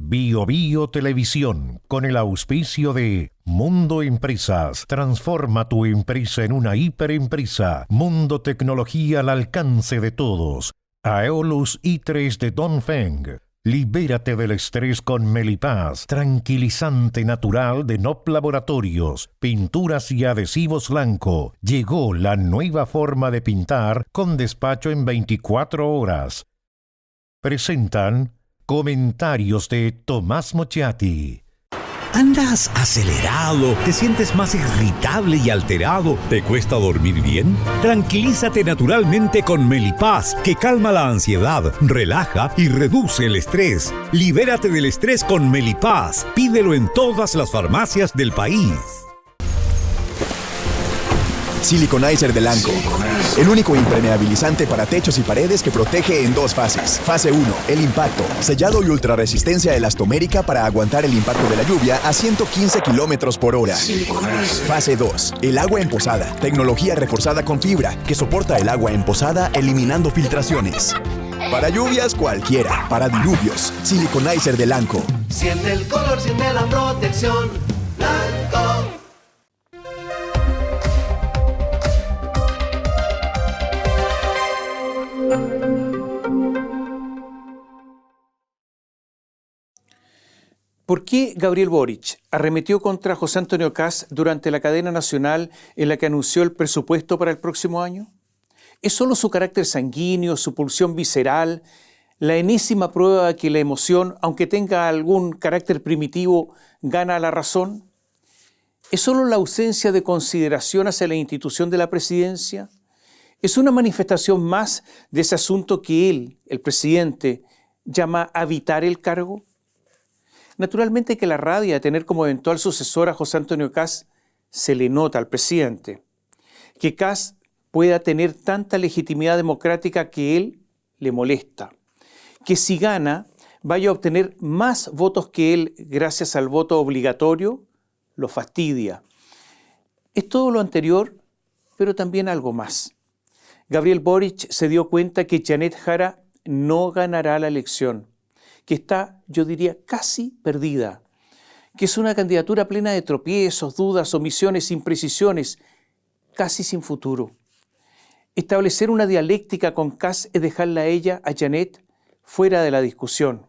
Bio Bio Televisión, con el auspicio de Mundo Empresas. Transforma tu empresa en una hiperempresa. Mundo Tecnología al alcance de todos. Aeolus i3 de Dongfeng. Libérate del estrés con Melipaz, tranquilizante natural de NOP Laboratorios, pinturas y adhesivos blanco. Llegó la nueva forma de pintar con despacho en 24 horas. Presentan comentarios de Tomás Mochiati. ¿Andas acelerado? ¿Te sientes más irritable y alterado? ¿Te cuesta dormir bien? Tranquilízate naturalmente con Melipaz, que calma la ansiedad, relaja y reduce el estrés. Libérate del estrés con Melipaz. Pídelo en todas las farmacias del país. Siliconizer de Lanco. El único impermeabilizante para techos y paredes que protege en dos fases. Fase 1, el impacto. Sellado y ultrarresistencia elastomérica para aguantar el impacto de la lluvia a 115 kilómetros por hora. Fase 2, el agua emposada. Tecnología reforzada con fibra que soporta el agua emposada eliminando filtraciones. Para lluvias cualquiera, para diluvios. Siliconizer de Lanco. Siente el color, siente la protección. Lanco. ¿Por qué Gabriel Boric arremetió contra José Antonio Kast durante la cadena nacional en la que anunció el presupuesto para el próximo año? ¿Es solo su carácter sanguíneo, su pulsión visceral, la enésima prueba de que la emoción, aunque tenga algún carácter primitivo, gana la razón? ¿Es solo la ausencia de consideración hacia la institución de la presidencia? ¿Es una manifestación más de ese asunto que él, el presidente, llama habitar el cargo? Naturalmente que la rabia de tener como eventual sucesor a José Antonio Kast se le nota al presidente. Que Kast pueda tener tanta legitimidad democrática que él le molesta. Que si gana vaya a obtener más votos que él gracias al voto obligatorio, lo fastidia. Es todo lo anterior, pero también algo más. Gabriel Boric se dio cuenta que Janet Jara no ganará la elección, que está, yo diría, casi perdida, que es una candidatura plena de tropiezos, dudas, omisiones, imprecisiones, casi sin futuro. Establecer una dialéctica con Kast es dejarla a ella, a Janet, fuera de la discusión.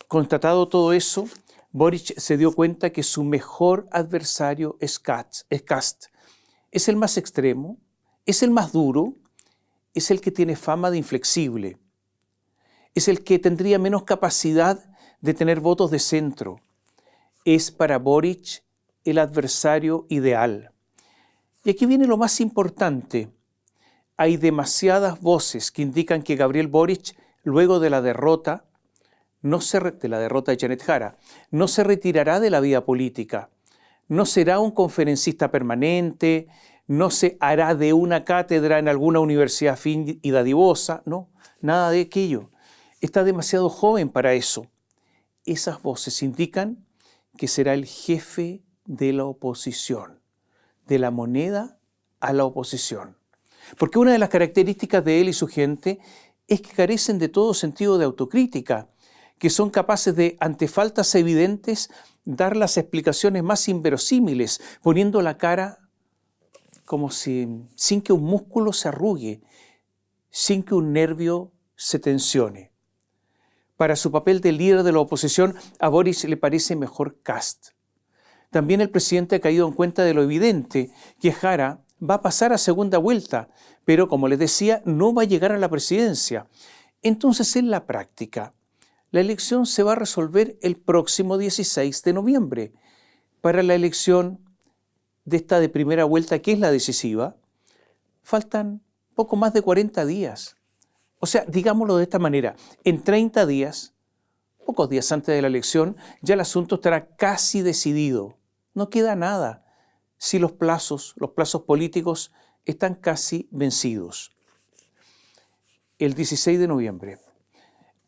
Constatado todo eso, Boric se dio cuenta que su mejor adversario es Kast. Es el más extremo, es el más duro, es el que tiene fama de inflexible. Es el que tendría menos capacidad de tener votos de centro. Es para Boric el adversario ideal. Y aquí viene lo más importante. Hay demasiadas voces que indican que Gabriel Boric, luego de la derrota, de la derrota de Janet Jara, no se retirará de la vida política. No será un conferencista permanente, no se hará de una cátedra en alguna universidad fin y dadivosa, no, nada de aquello. Está demasiado joven para eso. Esas voces indican que será el jefe de la oposición, de la moneda a la oposición. Porque una de las características de él y su gente es que carecen de todo sentido de autocrítica, que son capaces de, ante faltas evidentes, dar las explicaciones más inverosímiles, poniendo la cara como si, sin que un músculo se arrugue, sin que un nervio se tensione. Para su papel de líder de la oposición, a Boric le parece mejor Kast. También el presidente ha caído en cuenta de lo evidente, que Jara va a pasar a segunda vuelta, pero como les decía, no va a llegar a la presidencia. Entonces, en la práctica, la elección se va a resolver el próximo 16 de noviembre. Para la elección de esta de primera vuelta, que es la decisiva, faltan poco más de 40 días. O sea, digámoslo de esta manera, en 30 días, pocos días antes de la elección, ya el asunto estará casi decidido. No queda nada si los plazos políticos están casi vencidos. El 16 de noviembre,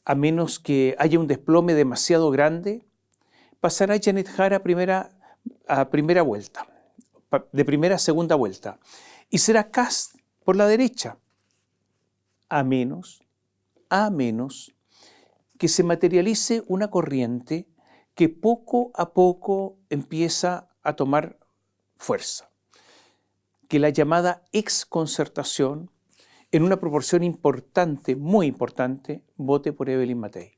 a menos que haya un desplome demasiado grande, pasará Janet Jara a primera vuelta, de primera a segunda vuelta, y será Kast por la derecha. A menos que se materialice una corriente que poco a poco empieza a tomar fuerza, que la llamada exconcertación, en una proporción importante, muy importante, vote por Evelyn Matei.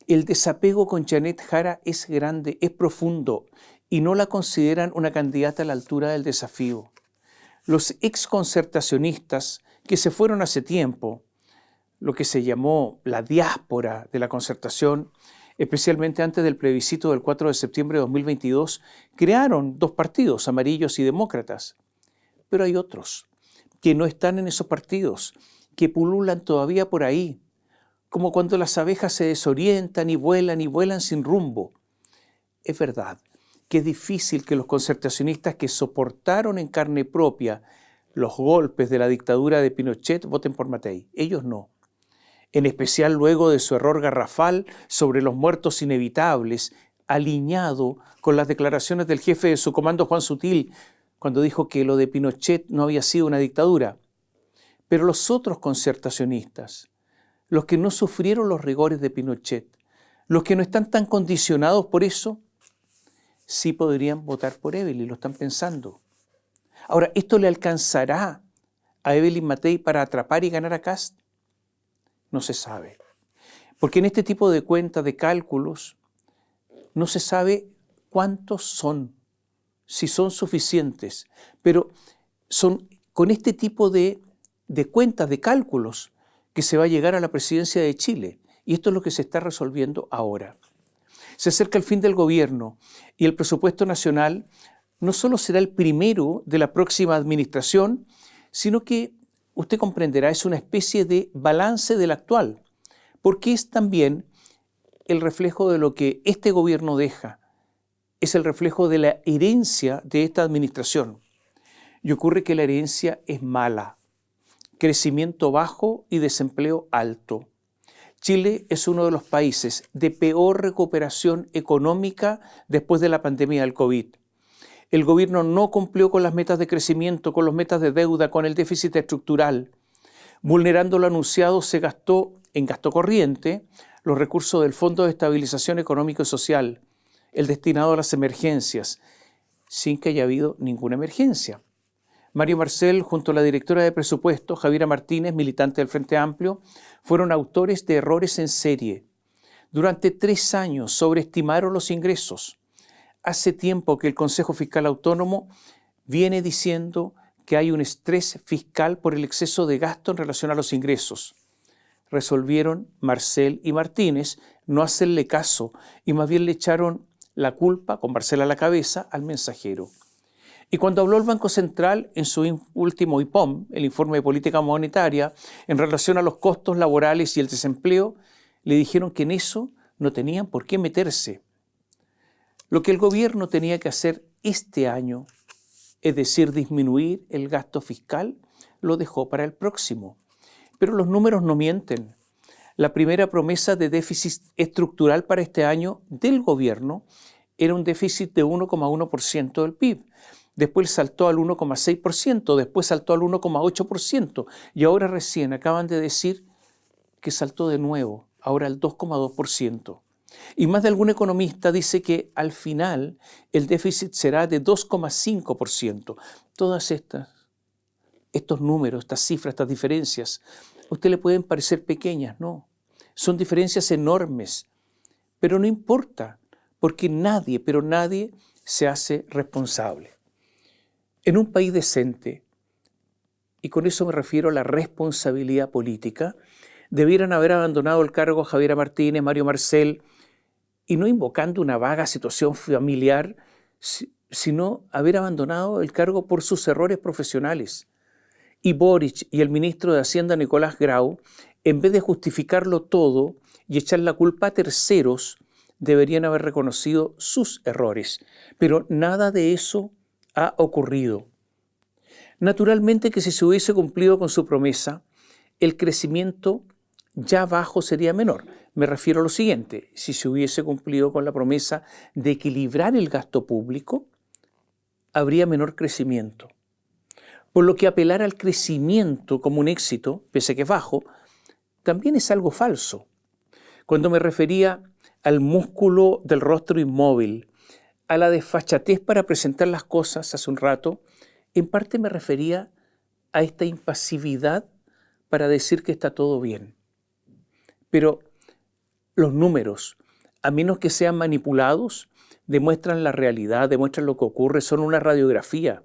El desapego con Janet Jara es grande, es profundo, y no la consideran una candidata a la altura del desafío. Los exconcertacionistas que se fueron hace tiempo, lo que se llamó la diáspora de la concertación, especialmente antes del plebiscito del 4 de septiembre de 2022, crearon dos partidos, amarillos y demócratas. Pero hay otros que no están en esos partidos, que pululan todavía por ahí, como cuando las abejas se desorientan y vuelan sin rumbo. Es verdad que es difícil que los concertacionistas que soportaron en carne propia los golpes de la dictadura de Pinochet voten por Matei. Ellos no. En especial luego de su error garrafal sobre los muertos inevitables, alineado con las declaraciones del jefe de su comando, Juan Sutil, cuando dijo que lo de Pinochet no había sido una dictadura. Pero los otros concertacionistas, los que no sufrieron los rigores de Pinochet, los que no están tan condicionados por eso, sí podrían votar por Evelyn, lo están pensando. Ahora, ¿esto le alcanzará a Evelyn Matei para atrapar y ganar a Kast? No se sabe. Porque en este tipo de cuentas, de cálculos, no se sabe cuántos son, si son suficientes. Pero son con este tipo de cuentas, de cálculos, que se va a llegar a la presidencia de Chile. Y esto es lo que se está resolviendo ahora. Se acerca el fin del gobierno y el presupuesto nacional no solo será el primero de la próxima administración, sino que, usted comprenderá, es una especie de balance del actual, porque es también el reflejo de lo que este gobierno deja, es el reflejo de la herencia de esta administración. Y ocurre que la herencia es mala, crecimiento bajo y desempleo alto. Chile es uno de los países de peor recuperación económica después de la pandemia del COVID. El gobierno no cumplió con las metas de crecimiento, con las metas de deuda, con el déficit estructural. Vulnerando lo anunciado, se gastó en gasto corriente los recursos del Fondo de Estabilización Económico y Social, el destinado a las emergencias, sin que haya habido ninguna emergencia. Mario Marcel, junto a la directora de presupuesto, Javiera Martínez, militante del Frente Amplio, fueron autores de errores en serie. Durante 3 años sobreestimaron los ingresos. Hace tiempo que el Consejo Fiscal Autónomo viene diciendo que hay un estrés fiscal por el exceso de gasto en relación a los ingresos. Resolvieron Marcel y Martínez no hacerle caso y más bien le echaron la culpa, con Marcel a la cabeza, al mensajero. Y cuando habló el Banco Central en su último IPOM, el Informe de Política Monetaria, en relación a los costos laborales y el desempleo, le dijeron que en eso no tenían por qué meterse. Lo que el gobierno tenía que hacer este año, es decir, disminuir el gasto fiscal, lo dejó para el próximo. Pero los números no mienten. La primera promesa de déficit estructural para este año del gobierno era un déficit de 1,1% del PIB. Después saltó al 1,6%, después saltó al 1,8% y ahora recién acaban de decir que saltó de nuevo, ahora al 2,2%. Y más de algún economista dice que al final el déficit será de 2,5%. Todas estos números, estas cifras, estas diferencias, a usted le pueden parecer pequeñas, no. Son diferencias enormes, pero no importa, porque nadie, pero nadie se hace responsable. En un país decente, y con eso me refiero a la responsabilidad política, debieran haber abandonado el cargo Javiera Martínez, Mario Marcel, y no invocando una vaga situación familiar, sino haber abandonado el cargo por sus errores profesionales. Y Boric y el ministro de Hacienda, Nicolás Grau, en vez de justificarlo todo y echar la culpa a terceros, deberían haber reconocido sus errores. Pero nada de eso ha ocurrido. Naturalmente que si se hubiese cumplido con su promesa, el crecimiento ya bajo sería menor. Me refiero a lo siguiente: si se hubiese cumplido con la promesa de equilibrar el gasto público, habría menor crecimiento. Por lo que apelar al crecimiento como un éxito, pese a que es bajo, también es algo falso. Cuando me refería al músculo del rostro inmóvil, a la desfachatez para presentar las cosas hace un rato, en parte me refería a esta impasividad para decir que está todo bien. Pero los números, a menos que sean manipulados, demuestran la realidad, demuestran lo que ocurre, son una radiografía.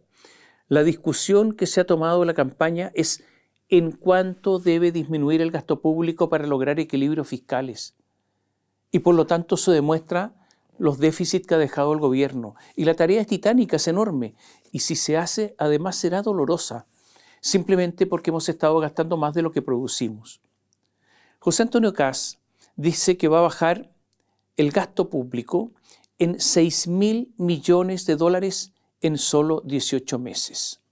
La discusión que se ha tomado en la campaña es en cuánto debe disminuir el gasto público para lograr equilibrios fiscales. Y por lo tanto eso demuestra los déficits que ha dejado el gobierno. Y la tarea es titánica, es enorme. Y si se hace, además será dolorosa, simplemente porque hemos estado gastando más de lo que producimos. José Antonio Kast dice que va a bajar el gasto público en 6.000 millones de dólares en solo 18 meses.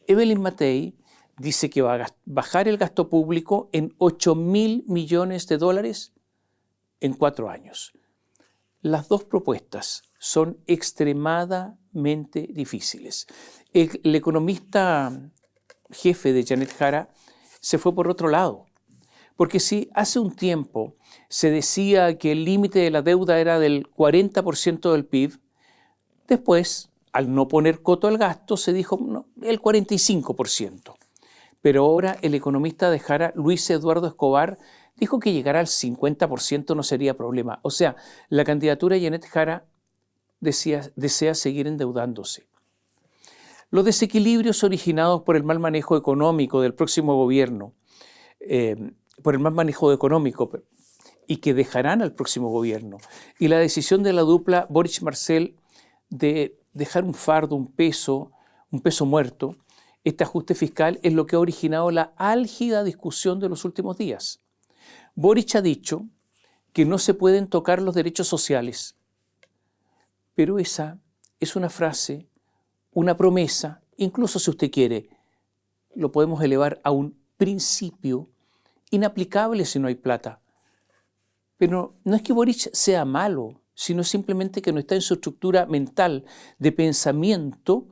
Evelyn Matei dice que va a bajar el gasto público en 8.000 millones de dólares en 4 años. Las dos propuestas son extremadamente difíciles. El economista jefe de Janet Jara se fue por otro lado, porque si hace un tiempo se decía que el límite de la deuda era del 40% del PIB, después, al no poner coto al gasto, se dijo no, el 45%. Pero ahora el economista de Jara, Luis Eduardo Escobar, dijo que llegar al 50% no sería problema. O sea, la candidatura de Janet Jara desea seguir endeudándose. Los desequilibrios originados por el mal manejo económico del próximo gobierno, y que dejarán al próximo gobierno, y la decisión de la dupla Boric-Marcel de dejar un fardo, un peso muerto, este ajuste fiscal es lo que ha originado la álgida discusión de los últimos días. Boric ha dicho que no se pueden tocar los derechos sociales, pero esa es una frase, una promesa, incluso si usted quiere, lo podemos elevar a un principio inaplicable si no hay plata. Pero no es que Boric sea malo, sino simplemente que no está en su estructura mental de pensamiento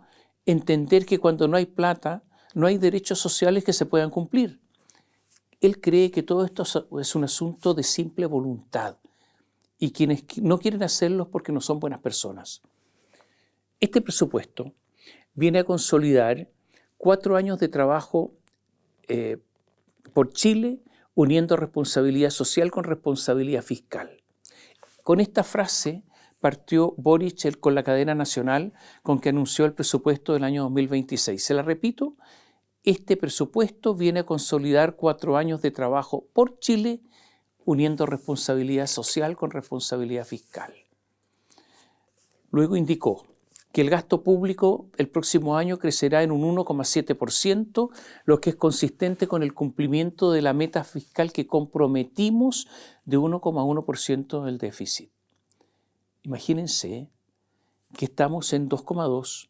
entender que cuando no hay plata, no hay derechos sociales que se puedan cumplir. Él cree que todo esto es un asunto de simple voluntad y quienes no quieren hacerlo es porque no son buenas personas. Este presupuesto viene a consolidar 4 años de trabajo por Chile, uniendo responsabilidad social con responsabilidad fiscal. Con esta frase partió Boric con la cadena nacional con que anunció el presupuesto del año 2026. Se la repito, este presupuesto viene a consolidar 4 años de trabajo por Chile, uniendo responsabilidad social con responsabilidad fiscal. Luego indicó que el gasto público el próximo año crecerá en un 1,7%, lo que es consistente con el cumplimiento de la meta fiscal que comprometimos de 1,1% del déficit. Imagínense que estamos en 2,2%.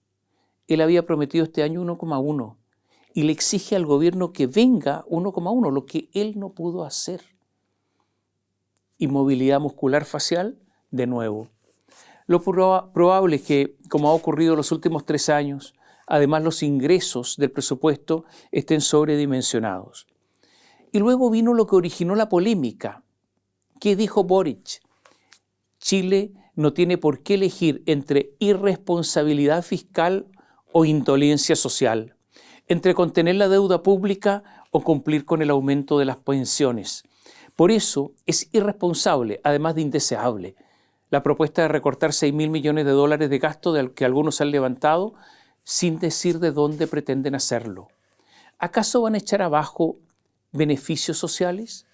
Él había prometido este año 1,1% y le exige al gobierno que venga 1,1%, lo que él no pudo hacer. Inmovilidad muscular facial, de nuevo. Lo probable es que, como ha ocurrido en los últimos 3 años, además los ingresos del presupuesto estén sobredimensionados. Y luego vino lo que originó la polémica. ¿Qué dijo Boric? Chile no tiene por qué elegir entre irresponsabilidad fiscal o indolencia social, entre contener la deuda pública o cumplir con el aumento de las pensiones. Por eso es irresponsable, además de indeseable, la propuesta de recortar 6.000 millones de dólares de gasto del que algunos han levantado sin decir de dónde pretenden hacerlo. ¿Acaso van a echar abajo beneficios sociales?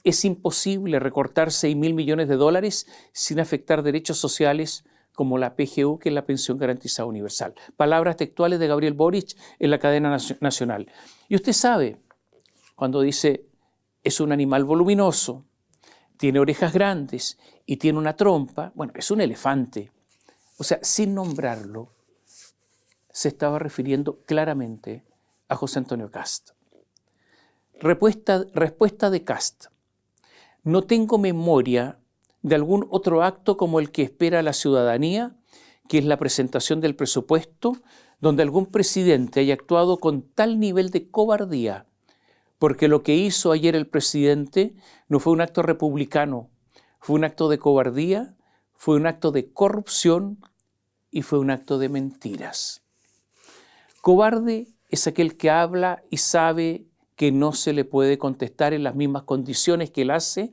Es imposible recortar 6.000 millones de dólares sin afectar derechos sociales como la PGU, que es la Pensión Garantizada Universal. Palabras textuales de Gabriel Boric en la cadena nacional. Y usted sabe, cuando dice, es un animal voluminoso, tiene orejas grandes y tiene una trompa, bueno, es un elefante. O sea, sin nombrarlo, se estaba refiriendo claramente a José Antonio Kast. Respuesta de Kast. No tengo memoria de algún otro acto como el que espera la ciudadanía, que es la presentación del presupuesto, donde algún presidente haya actuado con tal nivel de cobardía, porque lo que hizo ayer el presidente no fue un acto republicano, Fue un acto de cobardía, fue un acto de corrupción y fue un acto de mentiras. Cobarde es aquel que habla y sabe que no se le puede contestar en las mismas condiciones que él hace,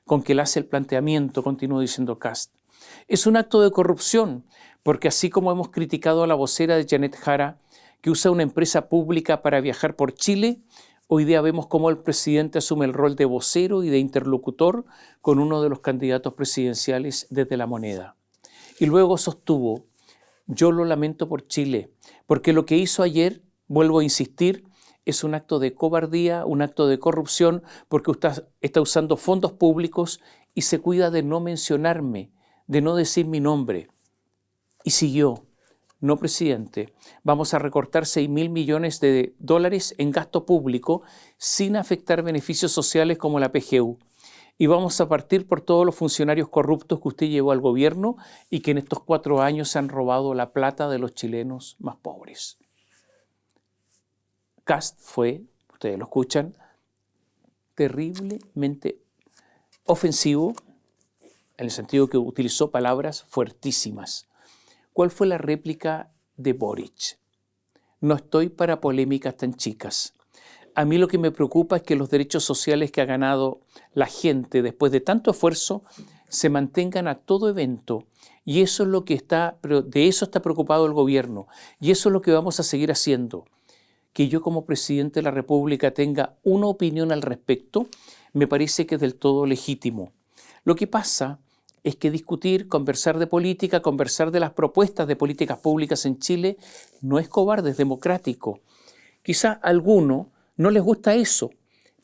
con que él hace el planteamiento, continuó diciendo Kast. Es un acto de corrupción, porque así como hemos criticado a la vocera de Janet Jara, que usa una empresa pública para viajar por Chile, hoy día vemos cómo el presidente asume el rol de vocero y de interlocutor con uno de los candidatos presidenciales desde La Moneda. Y luego sostuvo: yo lo lamento por Chile, porque lo que hizo ayer, vuelvo a insistir, es un acto de cobardía, un acto de corrupción, porque usted está usando fondos públicos y se cuida de no mencionarme, de no decir mi nombre. Y siguió: no, presidente, vamos a recortar 6.000 millones de dólares en gasto público sin afectar beneficios sociales como la PGU. Y vamos a partir por todos los funcionarios corruptos que usted llevó al gobierno y que en estos 4 años se han robado la plata de los chilenos más pobres. Kast fue, ustedes lo escuchan, terriblemente ofensivo, en el sentido que utilizó palabras fuertísimas. ¿Cuál fue la réplica de Boric? No estoy para polémicas tan chicas. A mí lo que me preocupa es que los derechos sociales que ha ganado la gente después de tanto esfuerzo se mantengan a todo evento. Y eso es lo que de eso está preocupado el gobierno. Y eso es lo que vamos a seguir haciendo. Que yo como presidente de la República tenga una opinión al respecto, me parece que es del todo legítimo. Lo que pasa es que discutir, conversar de política, conversar de las propuestas de políticas públicas en Chile no es cobarde, es democrático. Quizá a alguno no les gusta eso,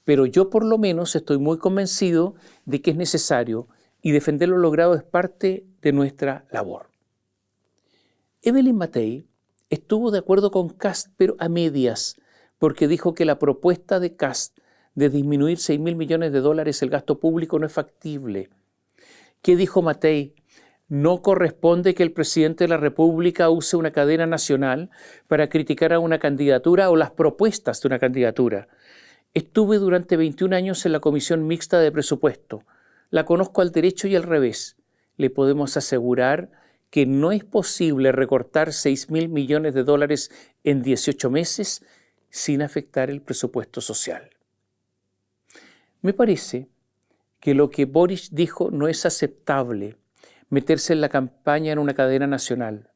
pero yo por lo menos estoy muy convencido de que es necesario y defender lo logrado es parte de nuestra labor. Evelyn Matei estuvo de acuerdo con Kast, pero a medias, porque dijo que la propuesta de Kast de disminuir 6.000 millones de dólares el gasto público no es factible. ¿Qué dijo Matei? No corresponde que el presidente de la República use una cadena nacional para criticar a una candidatura o las propuestas de una candidatura. Estuve durante 21 años en la Comisión Mixta de Presupuesto. La conozco al derecho y al revés. Le podemos asegurar que no es posible recortar 6.000 millones de dólares en 18 meses sin afectar el presupuesto social. Me parece que lo que Boric dijo no es aceptable, meterse en la campaña en una cadena nacional.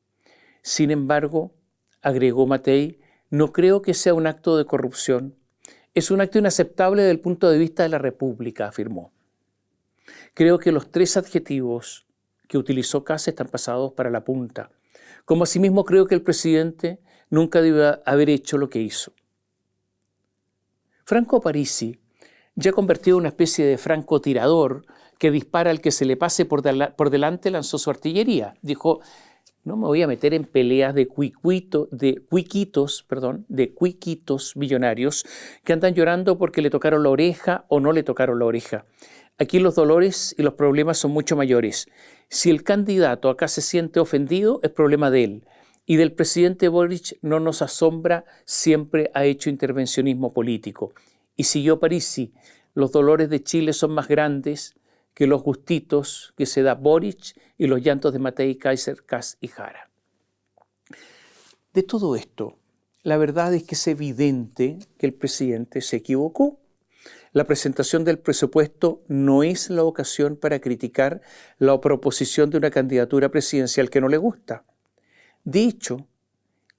Sin embargo, agregó Matei, no creo que sea un acto de corrupción. Es un acto inaceptable desde el punto de vista de la República, afirmó. Creo que los 3 adjetivos que utilizó Kast están pasados para la punta. Como asimismo creo que el presidente nunca debió haber hecho lo que hizo. Franco Parisi, ya convertido en una especie de francotirador que dispara al que se le pase por delante, lanzó su artillería. Dijo, no me voy a meter en peleas de cuiquitos millonarios que andan llorando porque le tocaron la oreja o no le tocaron la oreja. Aquí los dolores y los problemas son mucho mayores. Si el candidato acá se siente ofendido, es problema de él. Y del presidente Boric no nos asombra, siempre ha hecho intervencionismo político. Y siguió Parisi, los dolores de Chile son más grandes que los gustitos que se da Boric y los llantos de Matei, Kaiser, Kast y Jara. De todo esto, la verdad es que es evidente que el presidente se equivocó. La presentación del presupuesto no es la ocasión para criticar la proposición de una candidatura presidencial que no le gusta. De hecho,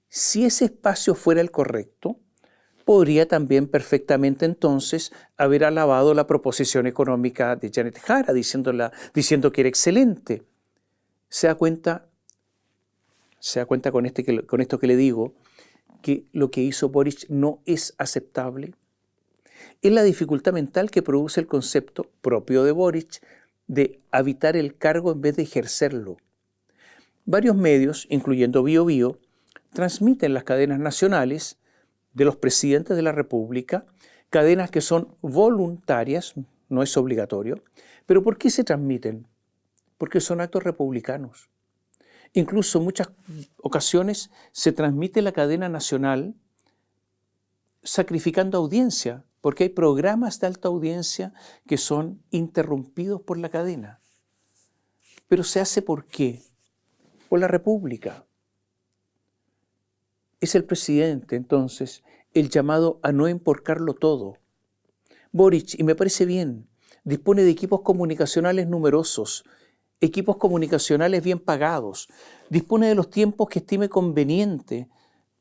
si ese espacio fuera el correcto, podría también perfectamente entonces haber alabado la proposición económica de Janet Jara, diciendo que era excelente. ¿Se da cuenta con esto que le digo, que lo que hizo Boric no es aceptable? Es la dificultad mental que produce el concepto propio de Boric de habitar el cargo en vez de ejercerlo. Varios medios, incluyendo BioBio, transmiten las cadenas nacionales de los presidentes de la República, cadenas que son voluntarias, no es obligatorio. ¿Pero por qué se transmiten? Porque son actos republicanos. Incluso en muchas ocasiones se transmite la cadena nacional sacrificando audiencia, porque hay programas de alta audiencia que son interrumpidos por la cadena. Pero se hace ¿por qué? Por la República. Es el presidente, entonces, el llamado a no emporcarlo todo. Boric, y me parece bien, dispone de equipos comunicacionales numerosos, equipos comunicacionales bien pagados, dispone de los tiempos que estime conveniente.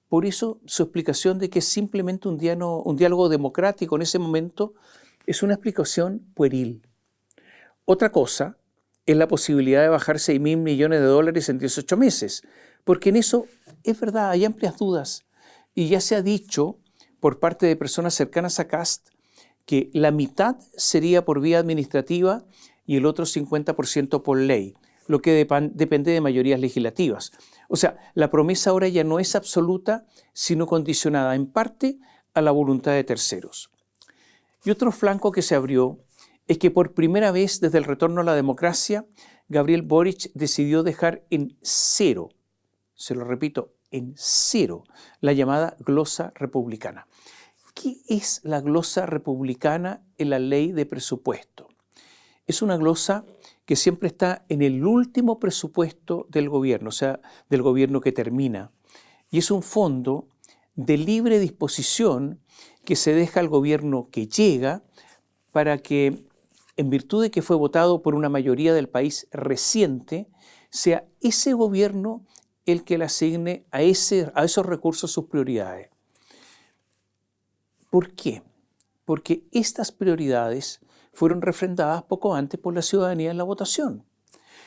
Por eso su explicación de que es simplemente un diálogo democrático en ese momento es una explicación pueril. Otra cosa es la posibilidad de bajar 6.000 millones de dólares en 18 meses, porque en eso es verdad, hay amplias dudas. Y ya se ha dicho por parte de personas cercanas a Kast que la mitad sería por vía administrativa y el otro 50% por ley, lo que depende de mayorías legislativas. O sea, la promesa ahora ya no es absoluta, sino condicionada en parte a la voluntad de terceros. Y otro flanco que se abrió es que por primera vez desde el retorno a la democracia, Gabriel Boric decidió dejar en cero, se lo repito, en cero, la llamada glosa republicana. ¿Qué es la glosa republicana en la ley de presupuesto? Es una glosa que siempre está en el último presupuesto del gobierno, o sea, del gobierno que termina. Y es un fondo de libre disposición que se deja al gobierno que llega para que, en virtud de que fue votado por una mayoría del país reciente, sea ese gobierno el que le asigne a esos recursos sus prioridades. ¿Por qué? Porque estas prioridades fueron refrendadas poco antes por la ciudadanía en la votación.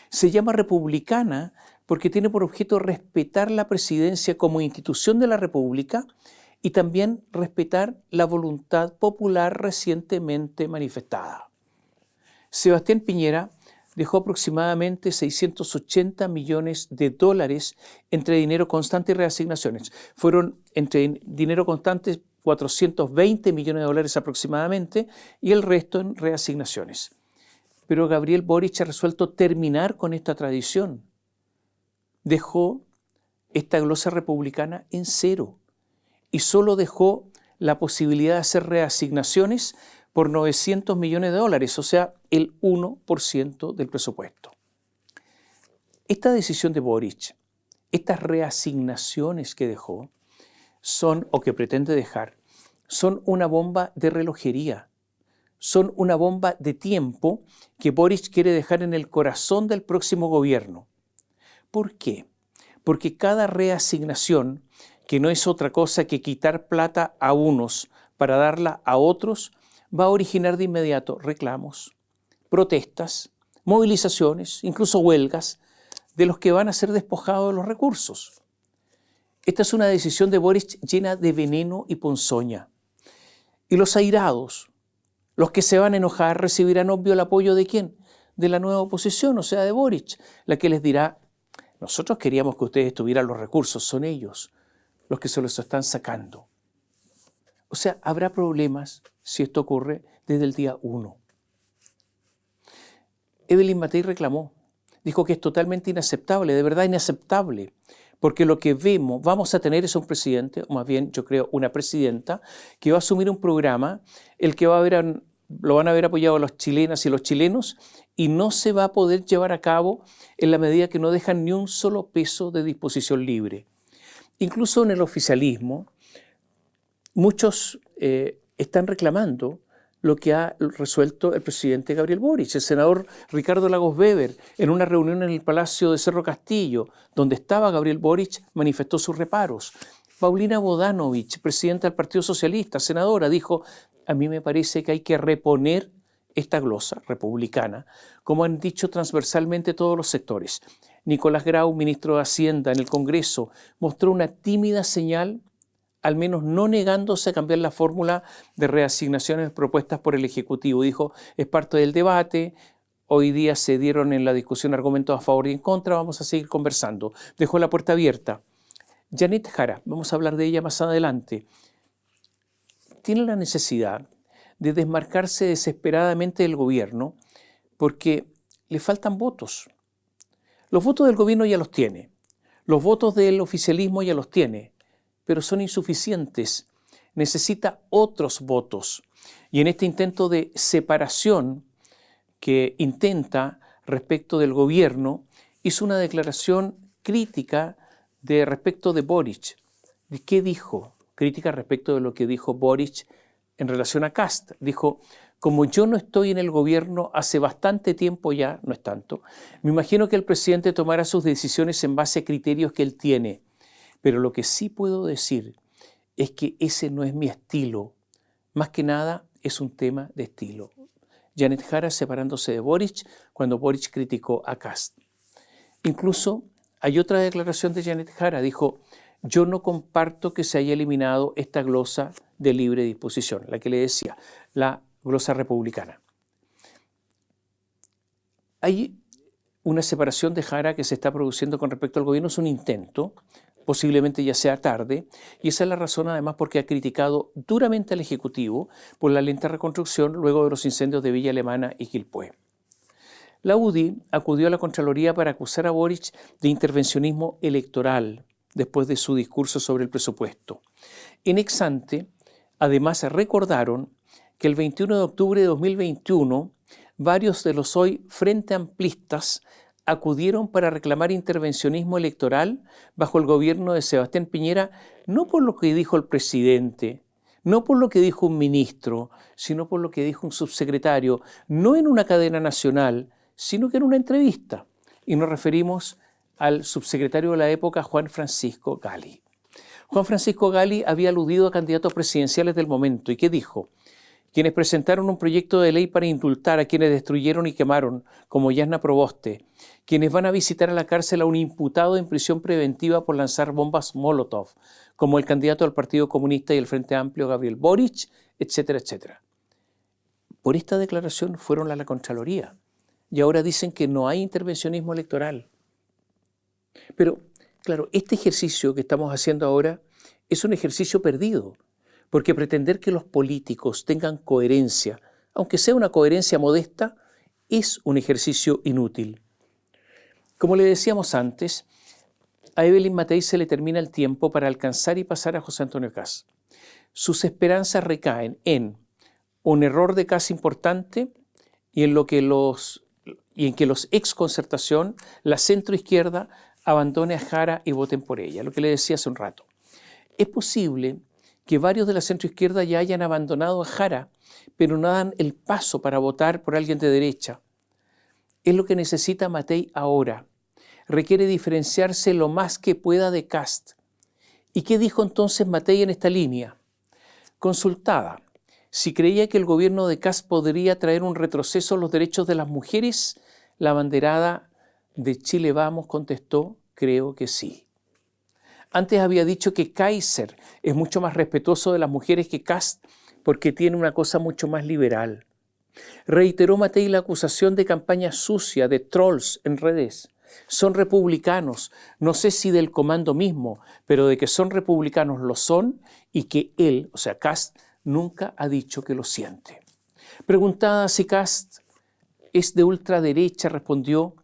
Se llama republicana porque tiene por objeto respetar la presidencia como institución de la República y también respetar la voluntad popular recientemente manifestada. Sebastián Piñera dejó aproximadamente 680 millones de dólares entre dinero constante y reasignaciones. Fueron entre dinero constante 420 millones de dólares aproximadamente y el resto en reasignaciones. Pero Gabriel Boric ha resuelto terminar con esta tradición. Dejó esta glosa republicana en cero y solo dejó la posibilidad de hacer reasignaciones por 900 millones de dólares, o sea, el 1% del presupuesto. Esta decisión de Boric, estas reasignaciones que dejó, son, o que pretende dejar, son una bomba de relojería, son una bomba de tiempo que Boric quiere dejar en el corazón del próximo gobierno. ¿Por qué? Porque cada reasignación, que no es otra cosa que quitar plata a unos para darla a otros, va a originar de inmediato reclamos, protestas, movilizaciones, incluso huelgas, de los que van a ser despojados de los recursos. Esta es una decisión de Boric llena de veneno y ponzoña. Y los airados, los que se van a enojar, recibirán obvio el apoyo ¿de quién? De la nueva oposición, o sea, de Boric, la que les dirá, nosotros queríamos que ustedes tuvieran los recursos, son ellos los que se los están sacando. O sea, habrá problemas si esto ocurre desde el día 1. Evelyn Matei reclamó, dijo que es totalmente inaceptable, de verdad inaceptable, porque lo que vamos a tener es un presidente, o más bien yo creo una presidenta, que va a asumir un programa, el que lo van a ver apoyado las chilenas y los chilenos, y no se va a poder llevar a cabo en la medida que no dejan ni un solo peso de disposición libre. Incluso en el oficialismo, muchos están reclamando lo que ha resuelto el presidente Gabriel Boric. El senador Ricardo Lagos Weber, en una reunión en el Palacio de Cerro Castillo, donde estaba Gabriel Boric, manifestó sus reparos. Paulina Bodanovich, presidenta del Partido Socialista, senadora, dijo, a mí me parece que hay que reponer esta glosa republicana, como han dicho transversalmente todos los sectores. Nicolás Grau, ministro de Hacienda en el Congreso, mostró una tímida señal, al menos no negándose a cambiar la fórmula de reasignaciones propuestas por el Ejecutivo. Dijo, es parte del debate, hoy día se dieron en la discusión argumentos a favor y en contra, vamos a seguir conversando. Dejó la puerta abierta. Janet Jara, vamos a hablar de ella más adelante, tiene la necesidad de desmarcarse desesperadamente del gobierno porque le faltan votos. Los votos del gobierno ya los tiene, los votos del oficialismo ya los tiene, pero son insuficientes. Necesita otros votos. Y en este intento de separación que intenta respecto del gobierno, hizo una declaración crítica respecto de Boric. ¿Qué dijo? Crítica respecto de lo que dijo Boric en relación a Kast. Dijo: como yo no estoy en el gobierno hace bastante tiempo ya, no es tanto, me imagino que el presidente tomará sus decisiones en base a criterios que él tiene. Pero lo que sí puedo decir es que ese no es mi estilo. Más que nada es un tema de estilo. Janet Jara separándose de Boric cuando Boric criticó a Kast. Incluso hay otra declaración de Janet Jara. Dijo: yo no comparto que se haya eliminado esta glosa de libre disposición, la que le decía, la glosa republicana. Hay una separación de Jara que se está produciendo con respecto al gobierno, es un intento, posiblemente ya sea tarde, y esa es la razón además porque ha criticado duramente al Ejecutivo por la lenta reconstrucción luego de los incendios de Villa Alemana y Quilpué. La UDI acudió a la Contraloría para acusar a Boric de intervencionismo electoral después de su discurso sobre el presupuesto. En ex ante, además recordaron que el 21 de octubre de 2021 varios de los hoy frente amplistas acudieron para reclamar intervencionismo electoral bajo el gobierno de Sebastián Piñera, no por lo que dijo el presidente, no por lo que dijo un ministro, sino por lo que dijo un subsecretario, no en una cadena nacional, sino que en una entrevista. Y nos referimos al subsecretario de la época, Juan Francisco Gali. Juan Francisco Gali había aludido a candidatos presidenciales del momento. ¿Y qué dijo? Quienes presentaron un proyecto de ley para indultar a quienes destruyeron y quemaron, como Yasna Proboste, quienes van a visitar a la cárcel a un imputado en prisión preventiva por lanzar bombas Molotov, como el candidato al Partido Comunista y el Frente Amplio Gabriel Boric, etcétera, etcétera. Por esta declaración fueron a la Contraloría y ahora dicen que no hay intervencionismo electoral. Pero, claro, este ejercicio que estamos haciendo ahora es un ejercicio perdido, porque pretender que los políticos tengan coherencia, aunque sea una coherencia modesta, es un ejercicio inútil. Como le decíamos antes, a Evelyn Matei se le termina el tiempo para alcanzar y pasar a José Antonio Kast. Sus esperanzas recaen en un error de Kast importante y en que los ex Concertación, la centroizquierda, abandone a Jara y voten por ella, lo que le decía hace un rato. Es posible que varios de la centroizquierda ya hayan abandonado a Jara, pero no dan el paso para votar por alguien de derecha. Es lo que necesita Matei ahora. Requiere diferenciarse lo más que pueda de Kast. ¿Y qué dijo entonces Matei en esta línea? Consultada si creía que el gobierno de Kast podría traer un retroceso a los derechos de las mujeres, la abanderada de Chile Vamos contestó: creo que sí. Antes había dicho que Kaiser es mucho más respetuoso de las mujeres que Kast porque tiene una cosa mucho más liberal. Reiteró Matei la acusación de campaña sucia, de trolls en redes. Son republicanos, no sé si del comando mismo, pero de que son republicanos lo son y que él, o sea Kast, nunca ha dicho que lo siente. Preguntada si Kast es de ultraderecha, respondió: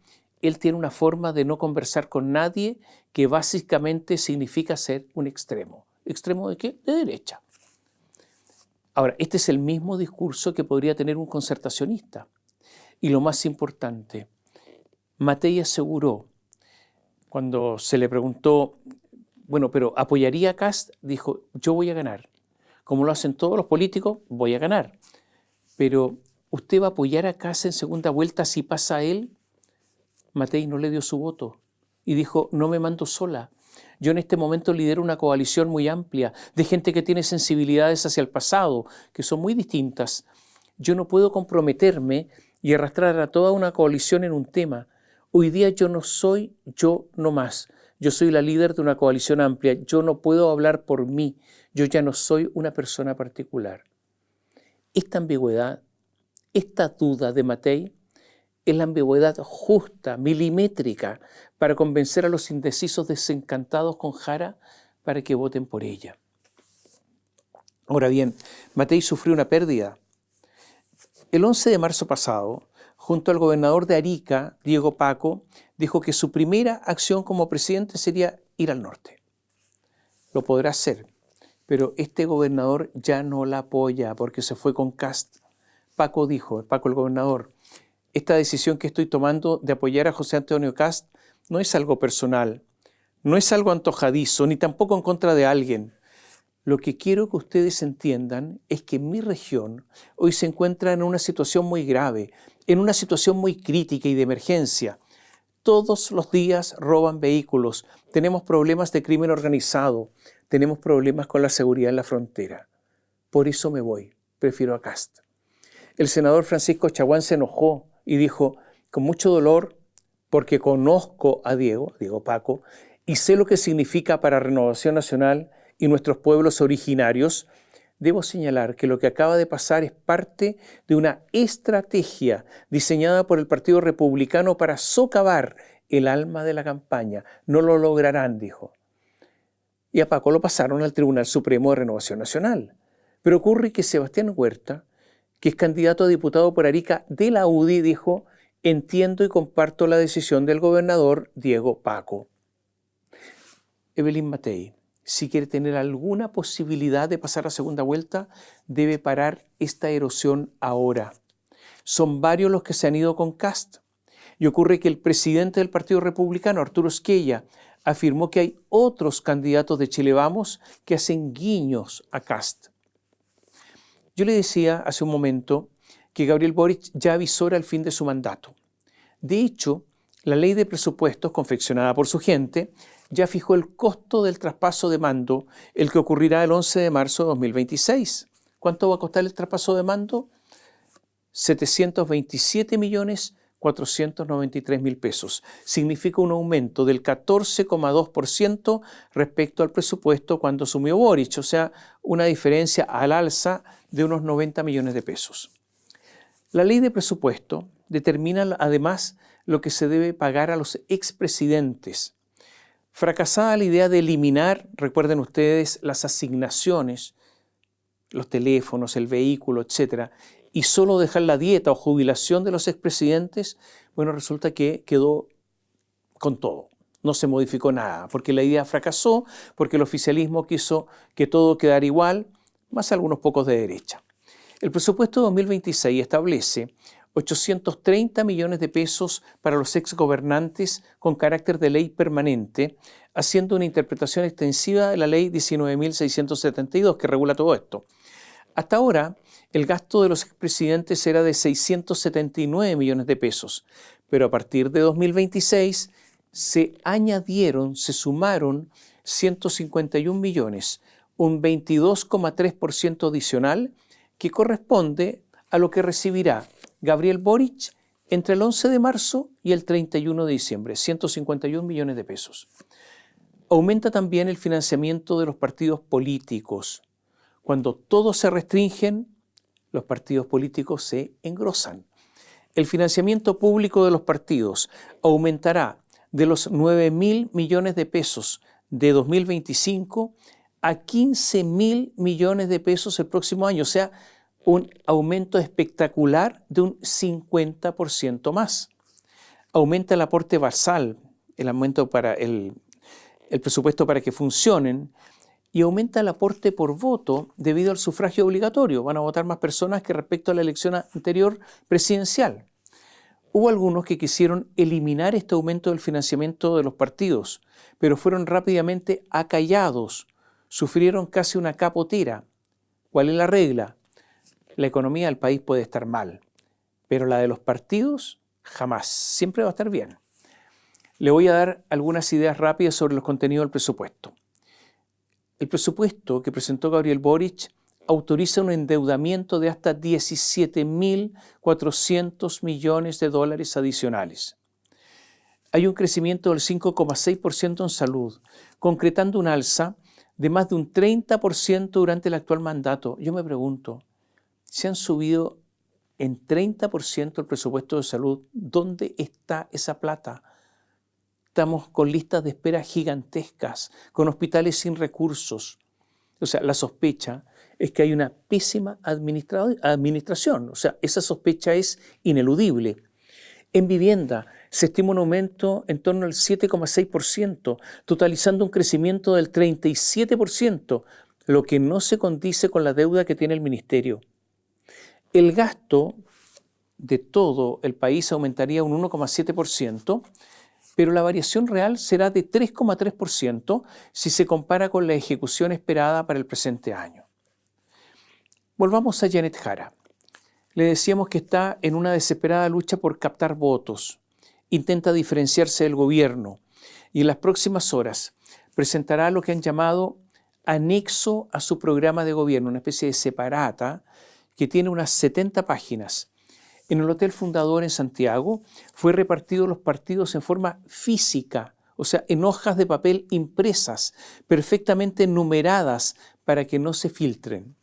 él tiene una forma de no conversar con nadie que básicamente significa ser un extremo. ¿Extremo de qué? De derecha. Ahora, este es el mismo discurso que podría tener un concertacionista. Y lo más importante, Matei aseguró, cuando se le preguntó, bueno, pero ¿apoyaría a Kast? Dijo: yo voy a ganar. Como lo hacen todos los políticos, voy a ganar. Pero, ¿usted va a apoyar a Kast en segunda vuelta si pasa a él? Matei no le dio su voto y dijo: no me mando sola. Yo en este momento lidero una coalición muy amplia de gente que tiene sensibilidades hacia el pasado, que son muy distintas. Yo no puedo comprometerme y arrastrar a toda una coalición en un tema. Hoy día yo no soy yo no más. Yo soy la líder de una coalición amplia. Yo no puedo hablar por mí. Yo ya no soy una persona particular. Esta ambigüedad, esta duda de Matei, es la ambigüedad justa, milimétrica, para convencer a los indecisos desencantados con Jara para que voten por ella. Ahora bien, Matei sufrió una pérdida. El 11 de marzo pasado, junto al gobernador de Arica, Diego Paco, dijo que su primera acción como presidente sería ir al norte. Lo podrá hacer, pero este gobernador ya no la apoya porque se fue con Kast. Paco dijo, Paco el gobernador: esta decisión que estoy tomando de apoyar a José Antonio Kast no es algo personal, no es algo antojadizo, ni tampoco en contra de alguien. Lo que quiero que ustedes entiendan es que mi región hoy se encuentra en una situación muy grave, en una situación muy crítica y de emergencia. Todos los días roban vehículos, tenemos problemas de crimen organizado, tenemos problemas con la seguridad en la frontera. Por eso me voy, prefiero a Kast. El senador Francisco Chaguán se enojó y dijo, con mucho dolor, porque conozco a Diego Paco, y sé lo que significa para Renovación Nacional y nuestros pueblos originarios, debo señalar que lo que acaba de pasar es parte de una estrategia diseñada por el Partido Republicano para socavar el alma de la campaña. No lo lograrán, dijo. Y a Paco lo pasaron al Tribunal Supremo de Renovación Nacional. Pero ocurre que Sebastián Huerta, que es candidato a diputado por Arica de la UDI, dijo, entiendo y comparto la decisión del gobernador Diego Paco. Evelyn Matei, si quiere tener alguna posibilidad de pasar a segunda vuelta, debe parar esta erosión ahora. Son varios los que se han ido con Kast. Y ocurre que el presidente del Partido Republicano, Arturo Esquella, afirmó que hay otros candidatos de Chile Vamos que hacen guiños a Kast. Yo le decía hace un momento que Gabriel Boric ya avisora el fin de su mandato. De hecho, la ley de presupuestos confeccionada por su gente ya fijó el costo del traspaso de mando, el que ocurrirá el 11 de marzo de 2026. ¿Cuánto va a costar el traspaso de mando? 727.493.000 pesos. Significa un aumento del 14,2% respecto al presupuesto cuando asumió Boric, o sea, una diferencia al alza de unos 90 millones de pesos. La ley de presupuesto determina además lo que se debe pagar a los expresidentes. Fracasada la idea de eliminar, recuerden ustedes, las asignaciones, los teléfonos, el vehículo, etc., y solo dejar la dieta o jubilación de los expresidentes, bueno, resulta que quedó con todo. No se modificó nada, porque la idea fracasó, porque el oficialismo quiso que todo quedara igual, más algunos pocos de derecha. El presupuesto de 2026 establece 830 millones de pesos para los exgobernantes con carácter de ley permanente, haciendo una interpretación extensiva de la ley 19.672 que regula todo esto. Hasta ahora, el gasto de los expresidentes era de 679 millones de pesos, pero a partir de 2026 se sumaron 151 millones, un 22,3% adicional que corresponde a lo que recibirá Gabriel Boric entre el 11 de marzo y el 31 de diciembre, 151 millones de pesos. Aumenta también el financiamiento de los partidos políticos. Cuando todos se restringen, los partidos políticos se engrosan. El financiamiento público de los partidos aumentará de los 9.000 millones de pesos de 2025 a 15.000 millones de pesos el próximo año, o sea, un aumento espectacular de un 50% más. Aumenta el aporte basal, el aumento para el presupuesto para que funcionen, y aumenta el aporte por voto debido al sufragio obligatorio. Van a votar más personas que respecto a la elección anterior presidencial. Hubo algunos que quisieron eliminar este aumento del financiamiento de los partidos, pero fueron rápidamente acallados, sufrieron casi una capotera. ¿Cuál es la regla? La economía del país puede estar mal, pero la de los partidos jamás, siempre va a estar bien. Le voy a dar algunas ideas rápidas sobre los contenidos del presupuesto. El presupuesto que presentó Gabriel Boric autoriza un endeudamiento de hasta 17.400 millones de dólares adicionales. Hay un crecimiento del 5,6% en salud, concretando un alza de más de un 30% durante el actual mandato. Yo me pregunto, si han subido en 30% el presupuesto de salud, ¿dónde está esa plata? Estamos con listas de espera gigantescas, con hospitales sin recursos. O sea, la sospecha es que hay una pésima administración. O sea, esa sospecha es ineludible. En vivienda se estima un aumento en torno al 7,6%, totalizando un crecimiento del 37%, lo que no se condice con la deuda que tiene el ministerio. El gasto de todo el país aumentaría un 1,7%, pero la variación real será de 3,3% si se compara con la ejecución esperada para el presente año. Volvamos a Janet Jara. Le decíamos que está en una desesperada lucha por captar votos. Intenta diferenciarse del gobierno y en las próximas horas presentará lo que han llamado anexo a su programa de gobierno, una especie de separata que tiene unas 70 páginas. En el Hotel Fundador en Santiago fue repartido los partidos en forma física, o sea, en hojas de papel impresas, perfectamente numeradas para que no se filtren.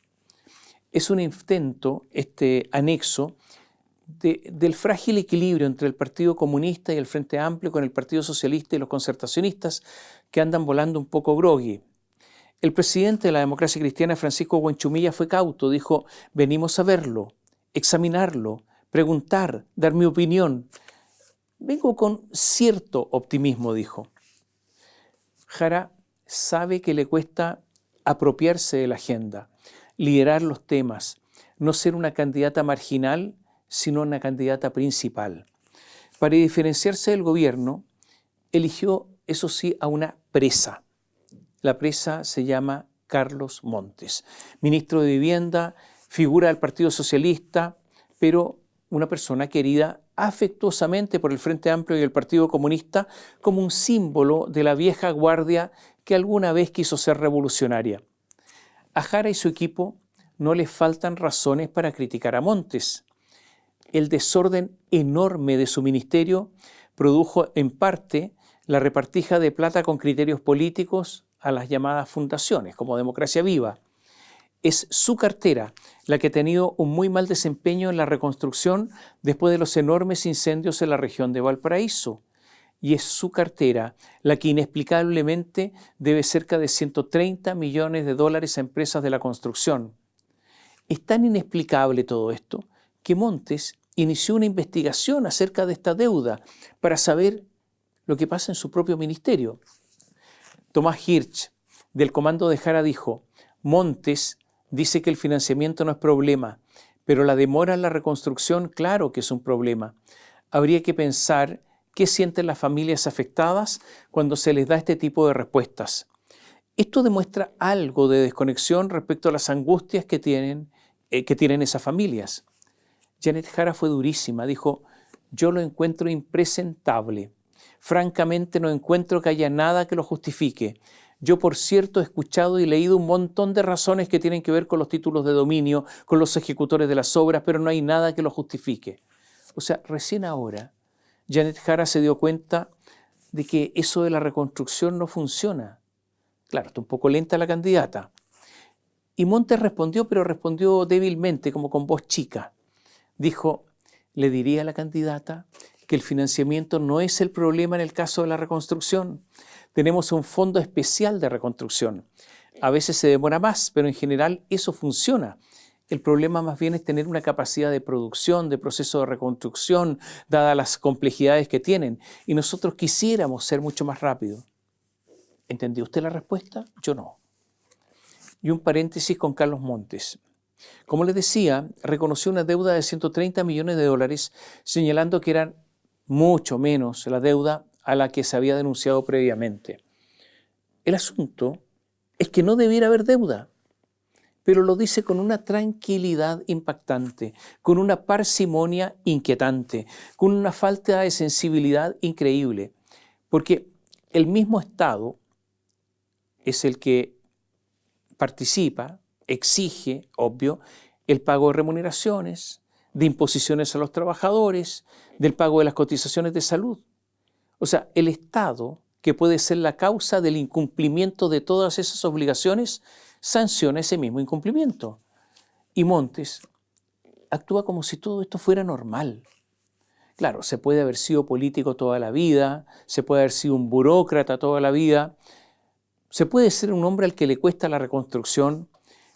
Es un intento, este anexo, del frágil equilibrio entre el Partido Comunista y el Frente Amplio con el Partido Socialista y los concertacionistas que andan volando un poco groggy. El presidente de la Democracia Cristiana, Francisco Huanchumilla, fue cauto, dijo: venimos a verlo, examinarlo, preguntar, dar mi opinión. Vengo con cierto optimismo, dijo. Jara sabe que le cuesta apropiarse de la agenda, liderar los temas, no ser una candidata marginal, sino una candidata principal. Para diferenciarse del gobierno, eligió, eso sí, a una presa. La presa se llama Carlos Montes, ministro de Vivienda, figura del Partido Socialista, pero una persona querida afectuosamente por el Frente Amplio y el Partido Comunista como un símbolo de la vieja guardia que alguna vez quiso ser revolucionaria. A Jara y su equipo no les faltan razones para criticar a Montes. El desorden enorme de su ministerio produjo en parte la repartija de plata con criterios políticos a las llamadas fundaciones, como Democracia Viva. Es su cartera la que ha tenido un muy mal desempeño en la reconstrucción después de los enormes incendios en la región de Valparaíso. Y es su cartera la que inexplicablemente debe cerca de $130 millones a empresas de la construcción. Es tan inexplicable todo esto que Montes inició una investigación acerca de esta deuda para saber lo que pasa en su propio ministerio. Tomás Hirsch, del comando de Jara, dijo: Montes dice que el financiamiento no es problema, pero la demora en la reconstrucción, claro que es un problema. Habría que pensar qué sienten las familias afectadas cuando se les da este tipo de respuestas. Esto demuestra algo de desconexión respecto a las angustias que tienen esas familias. Janet Jara fue durísima, dijo: yo lo encuentro impresentable. Francamente no encuentro que haya nada que lo justifique. Yo, por cierto, he escuchado y leído un montón de razones que tienen que ver con los títulos de dominio, con los ejecutores de las obras, pero no hay nada que lo justifique. O sea, recién ahora Janet Jara se dio cuenta de que eso de la reconstrucción no funciona. Claro, está un poco lenta la candidata. Y Montes respondió, pero respondió débilmente, como con voz chica. Dijo: le diría a la candidata que el financiamiento no es el problema en el caso de la reconstrucción. Tenemos un fondo especial de reconstrucción. A veces se demora más, pero en general eso funciona. El problema más bien es tener una capacidad de producción, de proceso de reconstrucción, dadas las complejidades que tienen. Y nosotros quisiéramos ser mucho más rápido. ¿Entendió usted la respuesta? Yo no. Y un paréntesis con Carlos Montes. Como les decía, reconoció una deuda de $130 millones, señalando que eran mucho menos la deuda a la que se había denunciado previamente. El asunto es que no debiera haber deuda, pero lo dice con una tranquilidad impactante, con una parsimonia inquietante, con una falta de sensibilidad increíble, porque el mismo Estado es el que participa, exige, obvio, el pago de remuneraciones, de imposiciones a los trabajadores, del pago de las cotizaciones de salud. O sea, el Estado, que puede ser la causa del incumplimiento de todas esas obligaciones, sanciona ese mismo incumplimiento. Y Montes actúa como si todo esto fuera normal. Claro, se puede haber sido político toda la vida, se puede haber sido un burócrata toda la vida, se puede ser un hombre al que le cuesta la reconstrucción,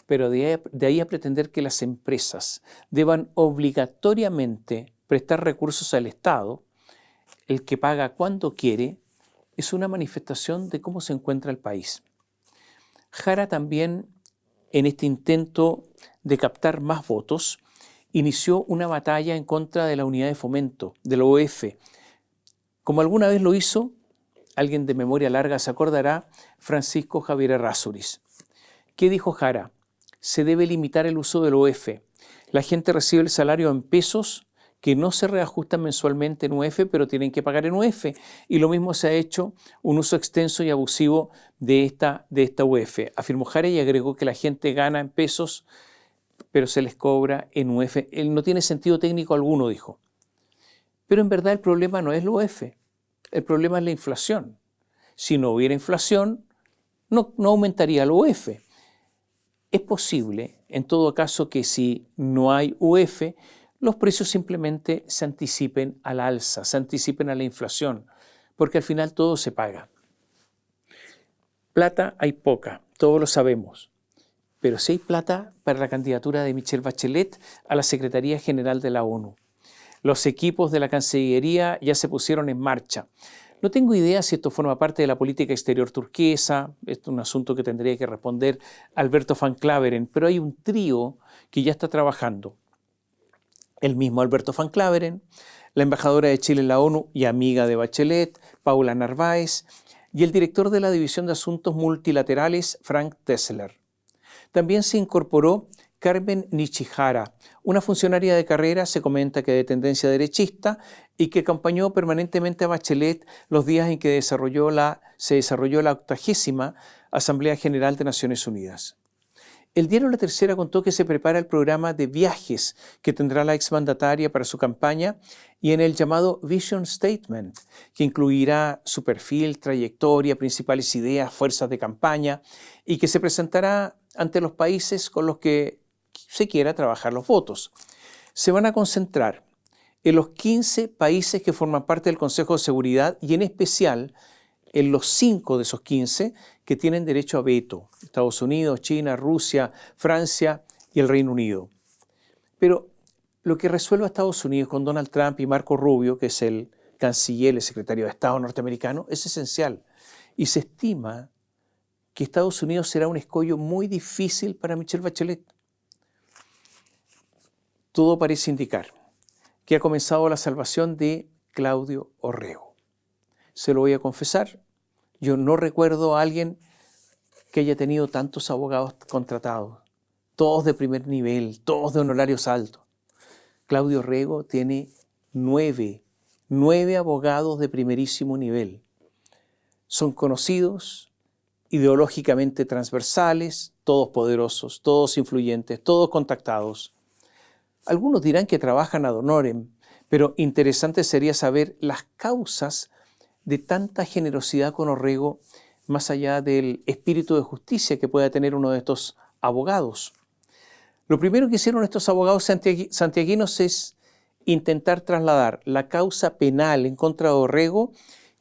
pero de ahí a pretender que las empresas deban obligatoriamente prestar recursos al Estado, el que paga cuando quiere, es una manifestación de cómo se encuentra el país. Jara también, en este intento de captar más votos, inició una batalla en contra de la unidad de fomento, de la UEF. Como alguna vez lo hizo, alguien de memoria larga se acordará, Francisco Javier Errázuriz. ¿Qué dijo Jara? Se debe limitar el uso del UEF. La gente recibe el salario en pesos que no se reajustan mensualmente en UEF, pero tienen que pagar en UEF. Y lo mismo se ha hecho un uso extenso y abusivo de esta UEF. Afirmó Jara y agregó que la gente gana en pesos, pero se les cobra en UEF. Él no tiene sentido técnico alguno, dijo. Pero en verdad el problema no es la UEF, el problema es la inflación. Si no hubiera inflación, no aumentaría la UEF. Es posible, en todo caso, que si no hay UEF, los precios simplemente se anticipen al alza, se anticipen a la inflación, porque al final todo se paga. Plata hay poca, todos lo sabemos, pero sí hay plata para la candidatura de Michelle Bachelet a la Secretaría General de la ONU. Los equipos de la Cancillería ya se pusieron en marcha. No tengo idea si esto forma parte de la política exterior turquesa, esto es un asunto que tendría que responder Alberto Van Claveren, pero hay un trío que ya está trabajando. El mismo Alberto Van Claveren, la embajadora de Chile en la ONU y amiga de Bachelet, Paula Narváez, y el director de la División de Asuntos Multilaterales, Frank Tessler. También se incorporó Carmen Nishihara, una funcionaria de carrera, se comenta que de tendencia derechista, y que acompañó permanentemente a Bachelet los días en que se desarrolló la 80ª Asamblea General de Naciones Unidas. El diario La Tercera contó que se prepara el programa de viajes que tendrá la exmandataria para su campaña y en el llamado Vision Statement, que incluirá su perfil, trayectoria, principales ideas, fuerzas de campaña y que se presentará ante los países con los que se quiera trabajar los votos. Se van a concentrar en los 15 países que forman parte del Consejo de Seguridad y en especial en los 5 de esos 15 que tienen derecho a veto: Estados Unidos, China, Rusia, Francia y el Reino Unido. Pero lo que resuelva Estados Unidos con Donald Trump y Marco Rubio, que es el canciller, el secretario de Estado norteamericano, es esencial. Y se estima que Estados Unidos será un escollo muy difícil para Michelle Bachelet. Todo parece indicar que ha comenzado la salvación de Claudio Orrego. Se lo voy a confesar, yo no recuerdo a alguien que haya tenido tantos abogados contratados, todos de primer nivel, todos de honorarios altos. Claudio Orrego tiene 9 abogados de primerísimo nivel. Son conocidos, ideológicamente transversales, todos poderosos, todos influyentes, todos contactados. Algunos dirán que trabajan ad honorem, pero interesante sería saber las causas de tanta generosidad con Orrego, más allá del espíritu de justicia que pueda tener uno de estos abogados. Lo primero que hicieron estos abogados santiaguinos es intentar trasladar la causa penal en contra de Orrego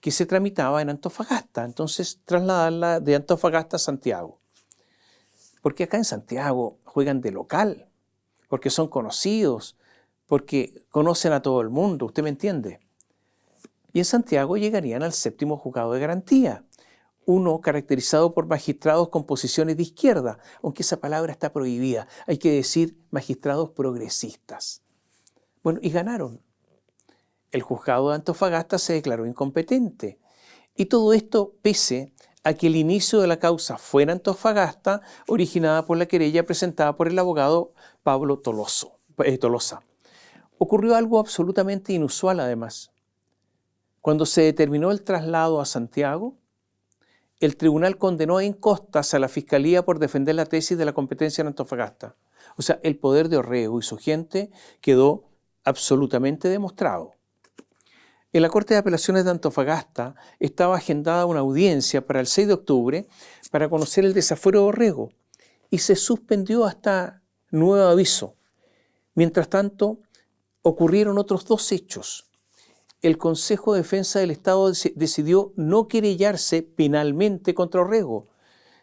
que se tramitaba en Antofagasta, entonces trasladarla de Antofagasta a Santiago. Porque acá en Santiago juegan de local, porque son conocidos, porque conocen a todo el mundo, ¿usted me entiende? Y en Santiago llegarían al 7º juzgado de garantía, uno caracterizado por magistrados con posiciones de izquierda, aunque esa palabra está prohibida, hay que decir magistrados progresistas. Bueno, y ganaron. El juzgado de Antofagasta se declaró incompetente. Y todo esto pese a que el inicio de la causa fue en Antofagasta, originada por la querella presentada por el abogado Pablo Tolosa. Ocurrió algo absolutamente inusual además. Cuando se determinó el traslado a Santiago, el tribunal condenó en costas a la Fiscalía por defender la tesis de la competencia en Antofagasta. O sea, el poder de Orrego y su gente quedó absolutamente demostrado. En la Corte de Apelaciones de Antofagasta estaba agendada una audiencia para el 6 de octubre para conocer el desafuero de Orrego y se suspendió hasta nuevo aviso. Mientras tanto, ocurrieron otros 2 hechos. El Consejo de Defensa del Estado decidió no querellarse penalmente contra Orrego.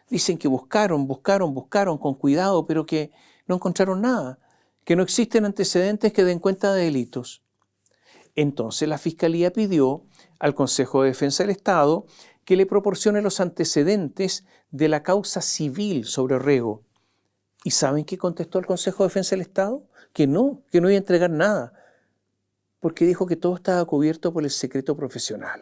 Dicen que buscaron con cuidado, pero que no encontraron nada, que no existen antecedentes que den cuenta de delitos. Entonces la Fiscalía pidió al Consejo de Defensa del Estado que le proporcione los antecedentes de la causa civil sobre Orrego. ¿Y saben qué contestó el Consejo de Defensa del Estado? Que no iba a entregar nada, porque dijo que todo estaba cubierto por el secreto profesional.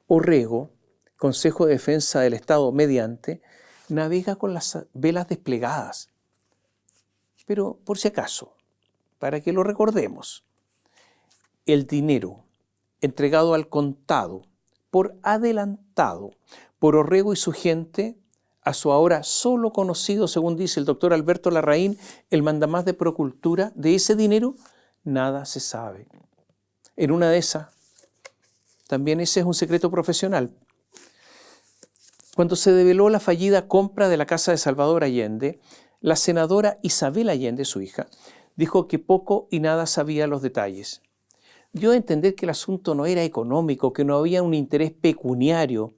Orrego, Consejo de Defensa del Estado mediante, navega con las velas desplegadas. Pero por si acaso, para que lo recordemos, el dinero entregado al contado, por adelantado, por Orrego y su gente, a su ahora solo conocido, según dice el doctor Alberto Larraín, el mandamás de Procultura, de ese dinero, nada se sabe. En una de esas, también ese es un secreto profesional. Cuando se develó la fallida compra de la casa de Salvador Allende, la senadora Isabel Allende, su hija, dijo que poco y nada sabía los detalles. Dio a entender que el asunto no era económico, que no había un interés pecuniario,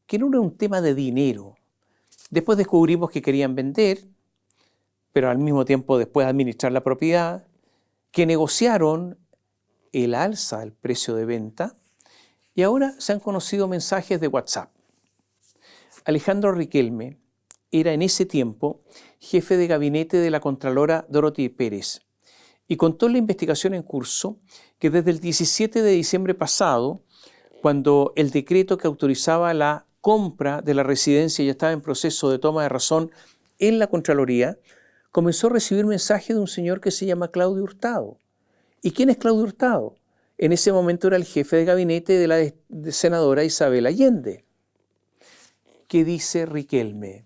que no era un tema de dinero. Después descubrimos que querían vender, pero al mismo tiempo después administrar la propiedad, que negociaron el alza del precio de venta y ahora se han conocido mensajes de WhatsApp. Alejandro Riquelme era en ese tiempo jefe de gabinete de la Contralora Dorothy Pérez y contó en la investigación en curso que desde el 17 de diciembre pasado, cuando el decreto que autorizaba la compra de la residencia ya estaba en proceso de toma de razón en la Contraloría, comenzó a recibir mensajes de un señor que se llama Claudio Hurtado. ¿Y quién es Claudio Hurtado? En ese momento era el jefe de gabinete de la senadora Isabel Allende. ¿Qué dice Riquelme,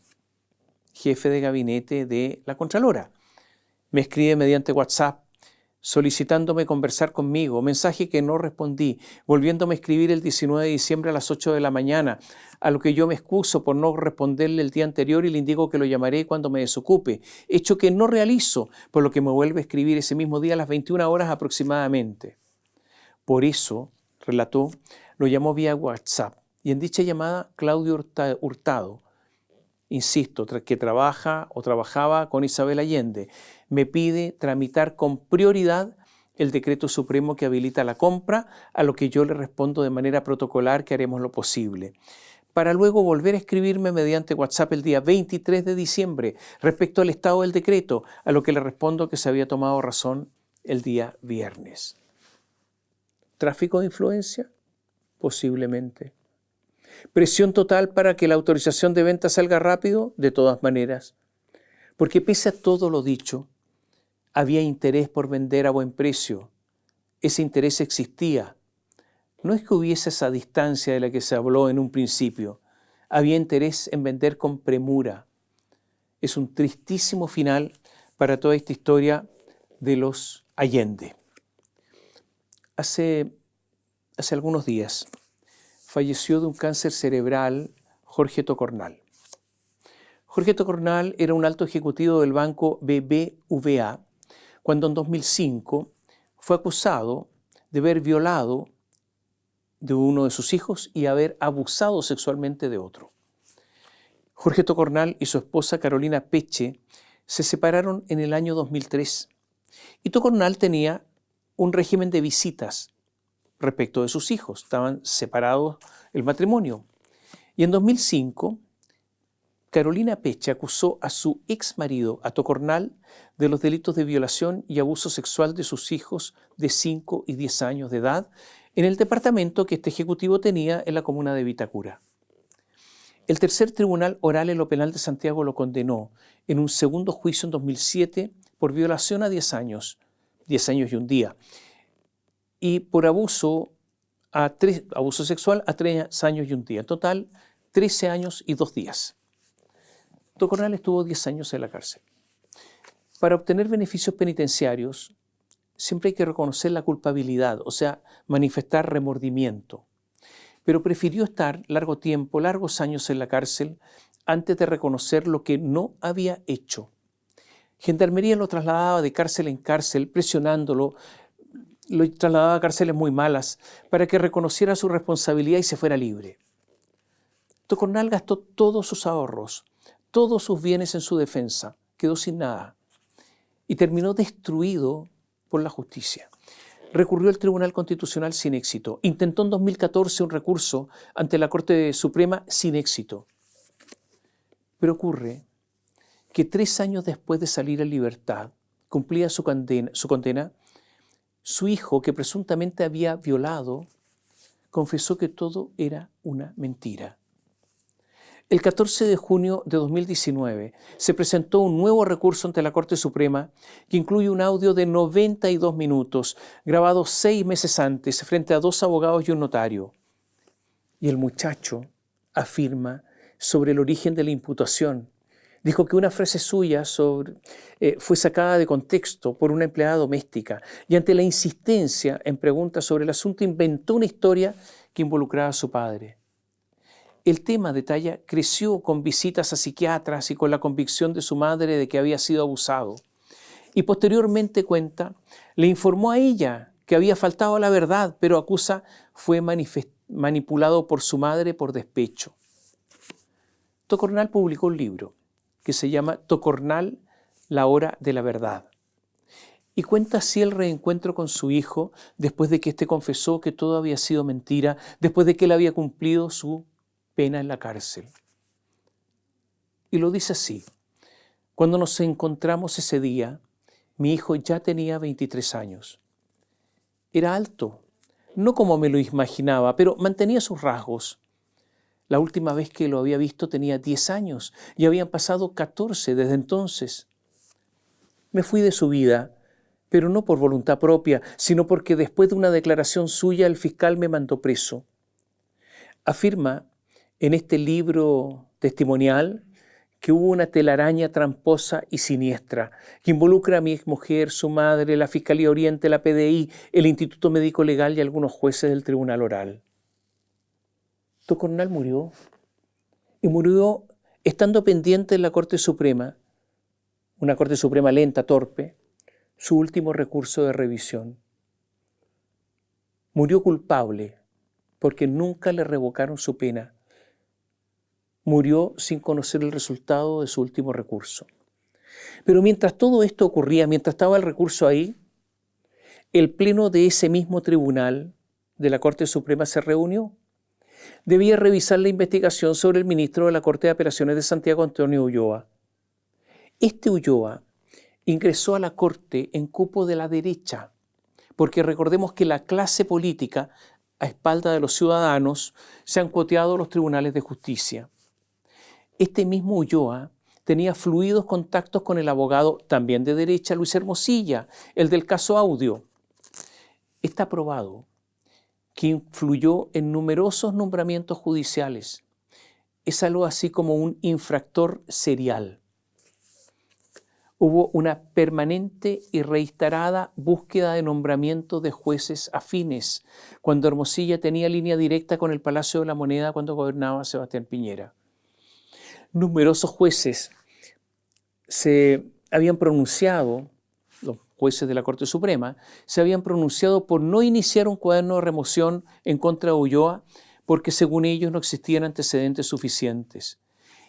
jefe de gabinete de la Contralora? Me escribe mediante WhatsApp solicitándome conversar conmigo, mensaje que no respondí, volviéndome a escribir el 19 de diciembre a las 8 de la mañana, a lo que yo me excuso por no responderle el día anterior y le indico que lo llamaré cuando me desocupe, hecho que no realizo, por lo que me vuelve a escribir ese mismo día a las 21 horas aproximadamente. Por eso, relató, lo llamó vía WhatsApp y en dicha llamada Claudio Hurtado, insisto, que trabajaba con Isabel Allende, me pide tramitar con prioridad el decreto supremo que habilita la compra, a lo que yo le respondo de manera protocolar que haremos lo posible, para luego volver a escribirme mediante WhatsApp el día 23 de diciembre respecto al estado del decreto, a lo que le respondo que se había tomado razón el día viernes. ¿Tráfico de influencia? Posiblemente. ¿Presión total para que la autorización de venta salga rápido? De todas maneras. Porque pese a todo lo dicho, había interés por vender a buen precio. Ese interés existía. No es que hubiese esa distancia de la que se habló en un principio. Había interés en vender con premura. Es un tristísimo final para toda esta historia de los Allende. Hace algunos días falleció de un cáncer cerebral Jorge Tocornal. Jorge Tocornal era un alto ejecutivo del banco BBVA cuando en 2005 fue acusado de haber violado de uno de sus hijos y haber abusado sexualmente de otro. Jorge Tocornal y su esposa Carolina Peche se separaron en el año 2003 y Tocornal tenía un régimen de visitas respecto de sus hijos. Estaban separados el matrimonio. Y en 2005, Carolina Peche acusó a su ex marido, a Tocornal, de los delitos de violación y abuso sexual de sus hijos de 5 y 10 años de edad en el departamento que este ejecutivo tenía en la comuna de Vitacura. El tercer tribunal oral en lo penal de Santiago lo condenó en un segundo juicio en 2007 por violación a 10 años y un día, y por abuso sexual a 3 años y un día. En total, 13 años y 2 días. Tocornal estuvo 10 años en la cárcel. Para obtener beneficios penitenciarios, siempre hay que reconocer la culpabilidad, o sea, manifestar remordimiento. Pero prefirió estar largos años en la cárcel antes de reconocer lo que no había hecho. Gendarmería lo trasladaba de cárcel en cárcel, presionándolo, lo trasladaba a cárceles muy malas para que reconociera su responsabilidad y se fuera libre. Tocornal gastó todos sus ahorros, todos sus bienes en su defensa, quedó sin nada y terminó destruido por la justicia. Recurrió al Tribunal Constitucional sin éxito. Intentó en 2014 un recurso ante la Corte Suprema sin éxito. Pero ocurre que 3 años después de salir en libertad, cumplía su condena, su hijo, que presuntamente había violado, confesó que todo era una mentira. El 14 de junio de 2019 se presentó un nuevo recurso ante la Corte Suprema que incluye un audio de 92 minutos, grabado 6 meses antes frente a 2 abogados y un notario. Y el muchacho afirma sobre el origen de la imputación. Dijo que una frase suya fue sacada de contexto por una empleada doméstica y ante la insistencia en preguntas sobre el asunto inventó una historia que involucraba a su padre. El tema, detalla, creció con visitas a psiquiatras y con la convicción de su madre de que había sido abusado. Y posteriormente, cuenta, le informó a ella que había faltado a la verdad, pero acusa fue manipulado por su madre por despecho. Tocornal publicó un libro que se llama Tocornal, la hora de la verdad. Y cuenta así el reencuentro con su hijo después de que éste confesó que todo había sido mentira, después de que él había cumplido su pena en la cárcel. Y lo dice así: cuando nos encontramos ese día, mi hijo ya tenía 23 años. Era alto, no como me lo imaginaba, pero mantenía sus rasgos. La última vez que lo había visto tenía 10 años y habían pasado 14 desde entonces. Me fui de su vida, pero no por voluntad propia, sino porque después de una declaración suya el fiscal me mandó preso. Afirma en este libro testimonial que hubo una telaraña tramposa y siniestra que involucra a mi exmujer, su madre, la Fiscalía Oriente, la PDI, el Instituto Médico Legal y algunos jueces del Tribunal Oral. Tocornal murió, y murió estando pendiente en la Corte Suprema, una Corte Suprema lenta, torpe, su último recurso de revisión. Murió culpable porque nunca le revocaron su pena. Murió sin conocer el resultado de su último recurso. Pero mientras todo esto ocurría, mientras estaba el recurso ahí, el pleno de ese mismo tribunal de la Corte Suprema se reunió. Debía revisar la investigación sobre el ministro de la Corte de Apelaciones de Santiago, Antonio Ulloa. Este Ulloa ingresó a la Corte en cupo de la derecha, porque recordemos que la clase política, a espalda de los ciudadanos, se han cuoteado los tribunales de justicia. Este mismo Ulloa tenía fluidos contactos con el abogado, también de derecha, Luis Hermosilla, el del caso Audio. Está probado que influyó en numerosos nombramientos judiciales. Es algo así como un infractor serial. Hubo una permanente y reiterada búsqueda de nombramiento de jueces afines, cuando Hermosilla tenía línea directa con el Palacio de la Moneda cuando gobernaba Sebastián Piñera. Numerosos jueces se habían pronunciado, los jueces de la Corte Suprema, se habían pronunciado por no iniciar un cuaderno de remoción en contra de Ulloa porque según ellos no existían antecedentes suficientes.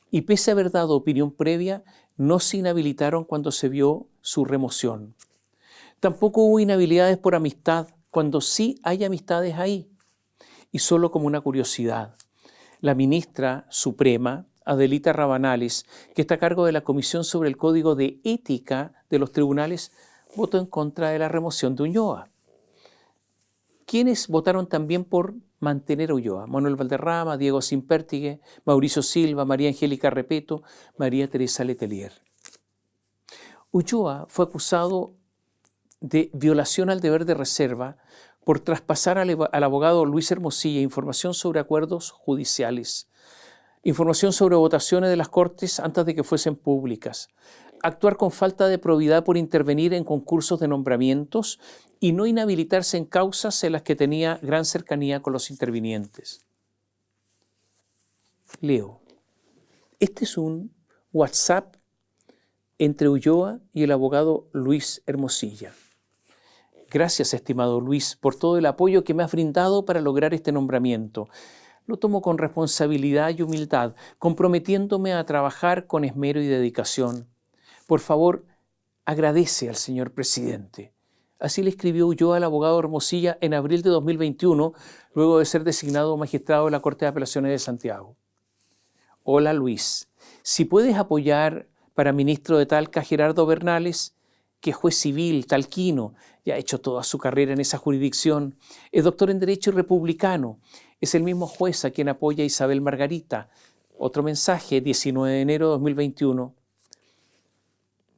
Y pese a haber dado opinión previa, no se inhabilitaron cuando se vio su remoción. Tampoco hubo inhabilidades por amistad, cuando sí hay amistades ahí. Y solo como una curiosidad, la ministra suprema, Adelita Rabanales, que está a cargo de la Comisión sobre el Código de Ética de los Tribunales, votó en contra de la remoción de Ulloa. ¿Quiénes votaron también por mantener a Ulloa? Manuel Valderrama, Diego Simpértigue, Mauricio Silva, María Angélica Repeto, María Teresa Letelier. Ulloa fue acusado de violación al deber de reserva por traspasar al abogado Luis Hermosilla información sobre acuerdos judiciales, información sobre votaciones de las Cortes antes de que fuesen públicas, actuar con falta de probidad por intervenir en concursos de nombramientos y no inhabilitarse en causas en las que tenía gran cercanía con los intervinientes. Leo, este es un WhatsApp entre Ulloa y el abogado Luis Hermosilla. Gracias, estimado Luis, por todo el apoyo que me has brindado para lograr este nombramiento. Lo tomo con responsabilidad y humildad, comprometiéndome a trabajar con esmero y dedicación. Por favor, agradece al señor presidente. Así le escribió Ulloa al abogado Hermosilla en abril de 2021, luego de ser designado magistrado de la Corte de Apelaciones de Santiago. Hola Luis, si puedes apoyar para ministro de Talca Gerardo Bernales, que es juez civil talquino, y ha hecho toda su carrera en esa jurisdicción. Es doctor en Derecho y republicano. Es el mismo juez a quien apoya Isabel Margarita. Otro mensaje, 19 de enero de 2021.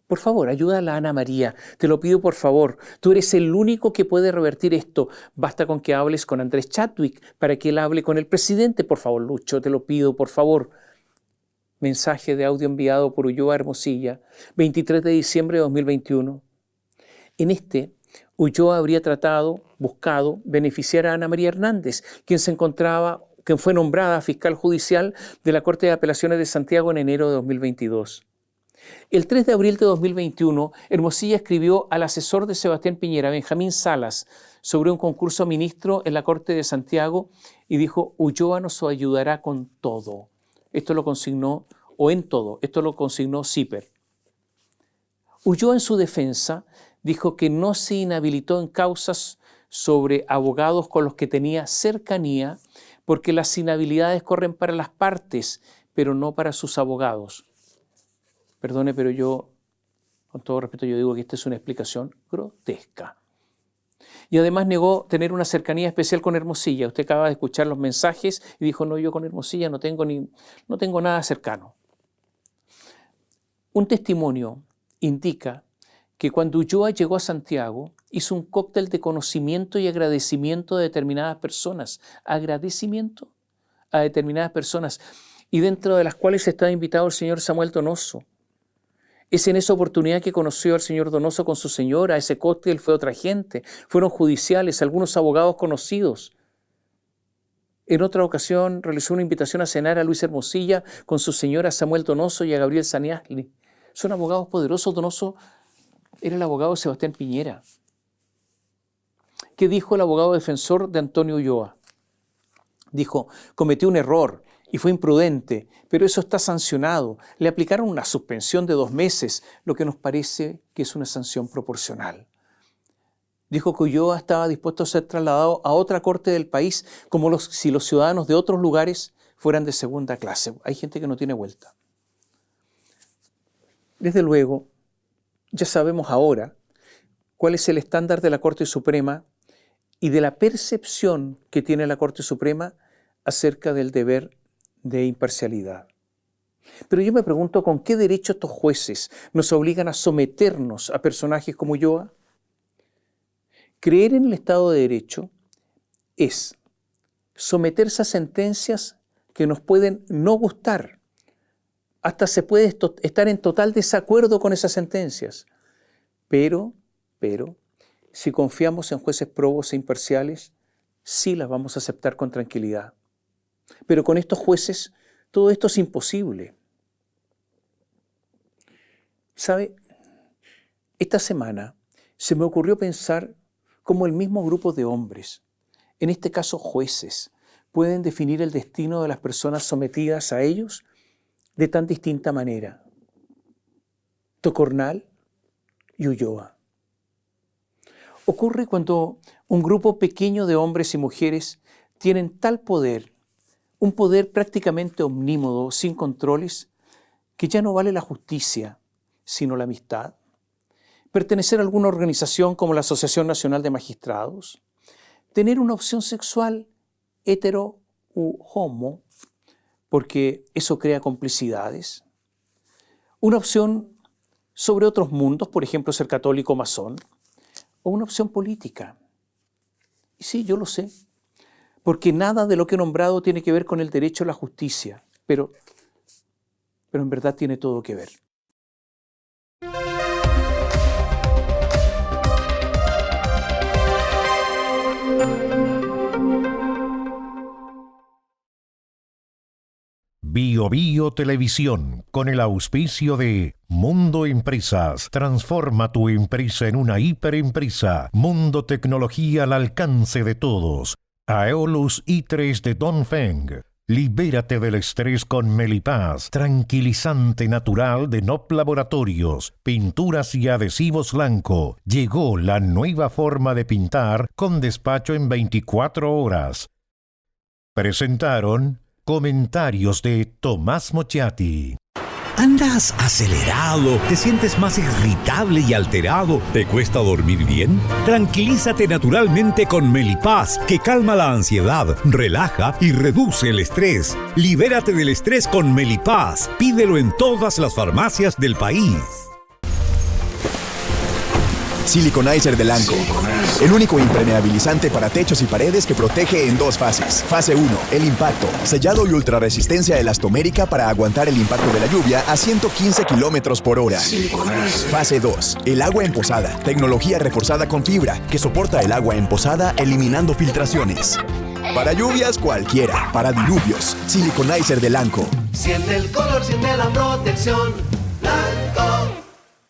Por favor, ayuda a la Ana María. Te lo pido por favor. Tú eres el único que puede revertir esto. Basta con que hables con Andrés Chadwick para que él hable con el presidente. Por favor, Lucho, te lo pido, por favor. Mensaje de audio enviado por Ulloa Hermosilla, 23 de diciembre de 2021. En este, Ulloa habría buscado beneficiar a Ana María Hernández, quien fue nombrada fiscal judicial de la Corte de Apelaciones de Santiago en enero de 2022. El 3 de abril de 2021, Hermosilla escribió al asesor de Sebastián Piñera, Benjamín Salas, sobre un concurso a ministro en la Corte de Santiago y dijo: Ulloa nos ayudará con todo. Esto lo consignó CIPER. Ulloa en su defensa dijo que no se inhabilitó en causas sobre abogados con los que tenía cercanía porque las inhabilidades corren para las partes, pero no para sus abogados. Perdone, pero yo, con todo respeto, yo digo que esta es una explicación grotesca. Y además negó tener una cercanía especial con Hermosilla. Usted acaba de escuchar los mensajes y dijo: no, yo con Hermosilla no tengo nada cercano. Un testimonio indica que cuando Ulloa llegó a Santiago, hizo un cóctel de conocimiento y agradecimiento de determinadas personas. Agradecimiento a determinadas personas. Y dentro de las cuales estaba invitado el señor Samuel Donoso. Es en esa oportunidad que conoció al señor Donoso con su señora. Ese cóctel fue otra gente. Fueron judiciales, algunos abogados conocidos. En otra ocasión realizó una invitación a cenar a Luis Hermosilla con su señora Samuel Donoso y a Gabriel Saniasli. Son abogados poderosos. Donoso era el abogado de Sebastián Piñera. ¿Qué dijo el abogado defensor de Antonio Ulloa? Dijo: cometió un error y fue imprudente, pero eso está sancionado. Le aplicaron una suspensión de 2 meses, lo que nos parece que es una sanción proporcional. Dijo que Ulloa estaba dispuesto a ser trasladado a otra corte del país, como si los ciudadanos de otros lugares fueran de segunda clase. Hay gente que no tiene vuelta. Desde luego, ya sabemos ahora cuál es el estándar de la Corte Suprema y de la percepción que tiene la Corte Suprema acerca del deber de imparcialidad. Pero yo me pregunto, ¿con qué derecho estos jueces nos obligan a someternos a personajes como Ulloa? Creer en el Estado de Derecho es someterse a sentencias que nos pueden no gustar. Hasta se puede estar en total desacuerdo con esas sentencias. Pero, si confiamos en jueces probos e imparciales, sí las vamos a aceptar con tranquilidad. Pero con estos jueces, todo esto es imposible. ¿Sabe? Esta semana se me ocurrió pensar cómo el mismo grupo de hombres, en este caso jueces, pueden definir el destino de las personas sometidas a ellos de tan distinta manera. Tocornal y Ulloa. Ocurre cuando un grupo pequeño de hombres y mujeres tienen tal poder, un poder prácticamente omnímodo, sin controles, que ya no vale la justicia, sino la amistad. Pertenecer a alguna organización como la Asociación Nacional de Magistrados, tener una opción sexual hetero u homo, porque eso crea complicidades. Una opción sobre otros mundos, por ejemplo, ser católico o masón, o una opción política. Y sí, yo lo sé, porque nada de lo que he nombrado tiene que ver con el derecho a la justicia, pero en verdad tiene todo que ver. Bio Bio Televisión, con el auspicio de Mundo Empresas. Transforma tu empresa en una hiperempresa. Mundo Tecnología al alcance de todos. Aeolus i3 de Dongfeng. Libérate del estrés con Melipaz, tranquilizante natural de NOP Laboratorios. Pinturas y adhesivos blanco. Llegó la nueva forma de pintar con despacho en 24 horas. Presentaron comentarios de Tomás Mochiati. ¿Andas acelerado? ¿Te sientes más irritable y alterado? ¿Te cuesta dormir bien? Tranquilízate naturalmente con Melipaz, que calma la ansiedad, relaja y reduce el estrés. Libérate del estrés con Melipaz. Pídelo en todas las farmacias del país. Siliconizer de Lanco. El único impermeabilizante para techos y paredes que protege en dos fases. Fase 1, el impacto. Sellado y ultrarresistencia elastomérica para aguantar el impacto de la lluvia a 115 kilómetros por hora. Fase 2, el agua en posada. Tecnología reforzada con fibra que soporta el agua en posada eliminando filtraciones. Para lluvias cualquiera, para diluvios. Siliconizer de Lanco. Siente el color, siente la protección. Lanco.